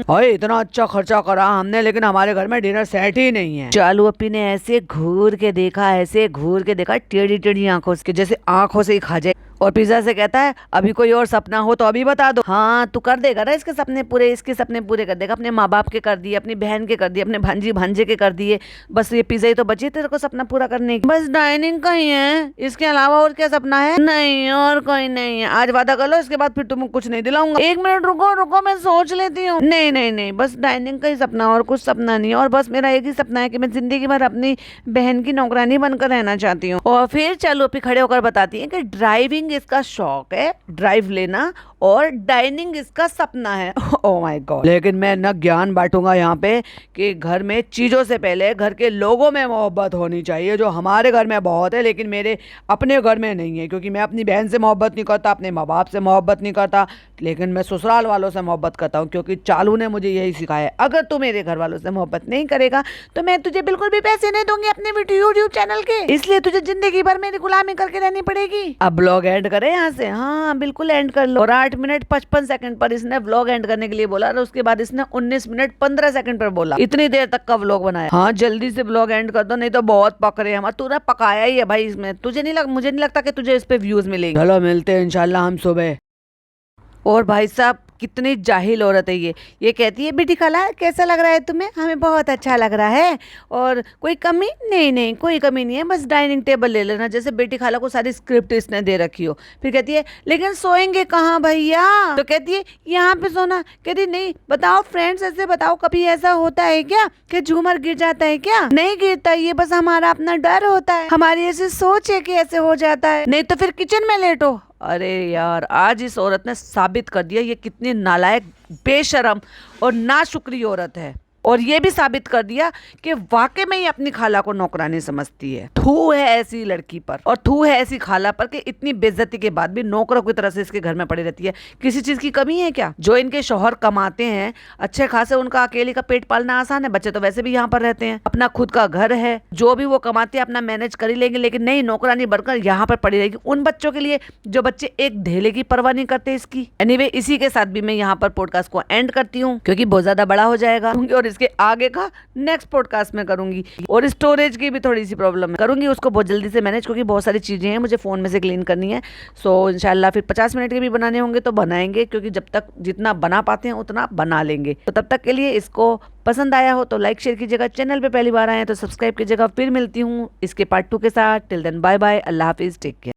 अरे इतना अच्छा खर्चा करा हमने, लेकिन हमारे घर में डिनर सेट ही नहीं है। चालू अपी ने ऐसे घूर के देखा, ऐसे घूर के देखा, टेढ़ी टेढ़ी आंखों से, जैसे आंखों से ही खा जाए। और पिज्जा से कहता है अभी कोई और सपना हो तो अभी बता दो। हाँ तू कर देगा ना इसके सपने पूरे, इसके सपने पूरे कर देगा। अपने माँ बाप के कर दिए, अपनी बहन के कर दिए, अपने भांजी भांजे के कर दिए। बस ये पिज्जा ही तो बची तेरे को सपना पूरा करने की। बस डाइनिंग का ही है, इसके अलावा और क्या सपना है? नहीं और कोई नहीं है। आज वादा कर लो, इसके बाद फिर तुमको कुछ नहीं दिलाऊंगा। 1 मिनट रुको रुको, मैं सोच लेती हूँ। नहीं नहीं नहीं, बस डाइनिंग का ही सपना, और कुछ सपना नहीं है। और बस मेरा एक ही सपना है कि मैं जिंदगी भर अपनी बहन की नौकरानी बनकर रहना चाहती हूँ। और फिर चालू फिर खड़े होकर बताती है कि ड्राइविंग इसका शौक है, ड्राइव लेना, और डाइनिंग इसका सपना है। Oh my God. लेकिन मैं न ज्ञान बांटूंगा यहाँ पे कि घर में चीजों से पहले घर के लोगों में मोहब्बत होनी चाहिए, जो हमारे घर में बहुत है लेकिन मेरे अपने घर में नहीं है। क्योंकि मैं अपनी बहन से मोहब्बत नहीं करता, अपने माँ बाप से मोहब्बत नहीं करता, लेकिन मैं ससुराल वालों से मोहब्बत करता हूँ। क्योंकि चालू ने मुझे यही सिखाया है, अगर तू मेरे घर वालों से मोहब्बत नहीं करेगा तो मैं तुझे बिल्कुल भी पैसे नहीं दूंगी अपने यूट्यूब चैनल के, इसलिए तुझे जिंदगी भर मेरी गुलामी करके रहनी पड़ेगी। अब ब्लॉग एंड करे यहाँ से। हाँ बिल्कुल एंड कर लो। और 8 मिनट 55 सेकंड पर इसने व्लॉग एंड करने के लिए बोला, और उसके बाद इसने 19 मिनट 15 सेकंड पर बोला। इतनी देर तक का व्लॉग बनाया। हाँ जल्दी से व्लॉग एंड कर दो, नहीं तो बहुत पक रहे हैं हमारे। तूने पकाया ही है भाई इसमें, तुझे नहीं मुझे नहीं लगता कि तुझे इस पे व्यूज मिलेंगे। चलो मिलते हैं इंशाल्लाह हम सुबह। और भाई साहब कितनी जाहिल औरत है ये कहती है बेटी खाला कैसा लग रहा है तुम्हें? हमें बहुत अच्छा लग रहा है। और कोई कमी? नहीं नहीं कोई कमी नहीं है, बस डाइनिंग टेबल ले लेना। जैसे बेटी खाला को सारी स्क्रिप्ट इसने दे रखी हो। फिर कहती है लेकिन सोएंगे कहाँ भैया? तो कहती है यहाँ पे सोना। कहती नहीं बताओ फ्रेंड्स, ऐसे बताओ कभी ऐसा होता है क्या कि झूमर गिर जाता है क्या? नहीं गिरता, ये बस हमारा अपना डर होता है, हमारी ऐसी सोच है कि ऐसे हो जाता है। नहीं तो फिर किचन में लेटो। अरे यार आज इस औरत ने साबित कर दिया ये कितनी नालायक, बेशरम और नाशुक्री औरत है। और ये भी साबित कर दिया कि वाकई में ये अपनी खाला को नौकरानी समझती है। थू है ऐसी लड़की पर, और थू है ऐसी खाला पर कि इतनी बेइज्जती के बाद भी नौकरों की तरह से इसके घर में पड़ी रहती है। किसी चीज की कमी है क्या? जो इनके शौहर कमाते हैं अच्छे खासे, उनका अकेले का पेट पालना आसान है। बच्चे तो वैसे भी यहाँ पर रहते हैं, अपना खुद का घर है, जो भी वो कमाते हैं अपना मैनेज कर ही लेंगे। लेकिन नहीं, नौकरानी बनकर यहाँ पर पड़ी रहेगी उन बच्चों के लिए जो बच्चे एक ढेले की परवाह नहीं करते इसकी। एनीवे इसी के साथ भी मैं यहाँ पर पॉडकास्ट को एंड करती हूँ, क्योंकि बहुत ज्यादा बड़ा हो जाएगा। और इसके आगे का नेक्स्ट पॉडकास्ट में करूंगी। और स्टोरेज की भी थोड़ी सी प्रॉब्लम है, करूंगी उसको बहुत जल्दी से मैनेज, क्योंकि बहुत सारी चीजें हैं मुझे फोन में से क्लीन करनी है। सो इंशाल्लाह फिर 50 मिनट के भी बनाने होंगे तो बनाएंगे, क्योंकि जब तक जितना बना पाते हैं उतना बना लेंगे। तो तब तक के लिए इसको पसंद आया हो तो लाइक शेयर कीजिएगा, चैनल पे पहली बार आए हैं तो सब्सक्राइब कीजिएगा। फिर मिलती हूँ इसके पार्ट 2 के साथ। टिल देन बाय बाय, अल्लाह हाफिज, टेक केयर।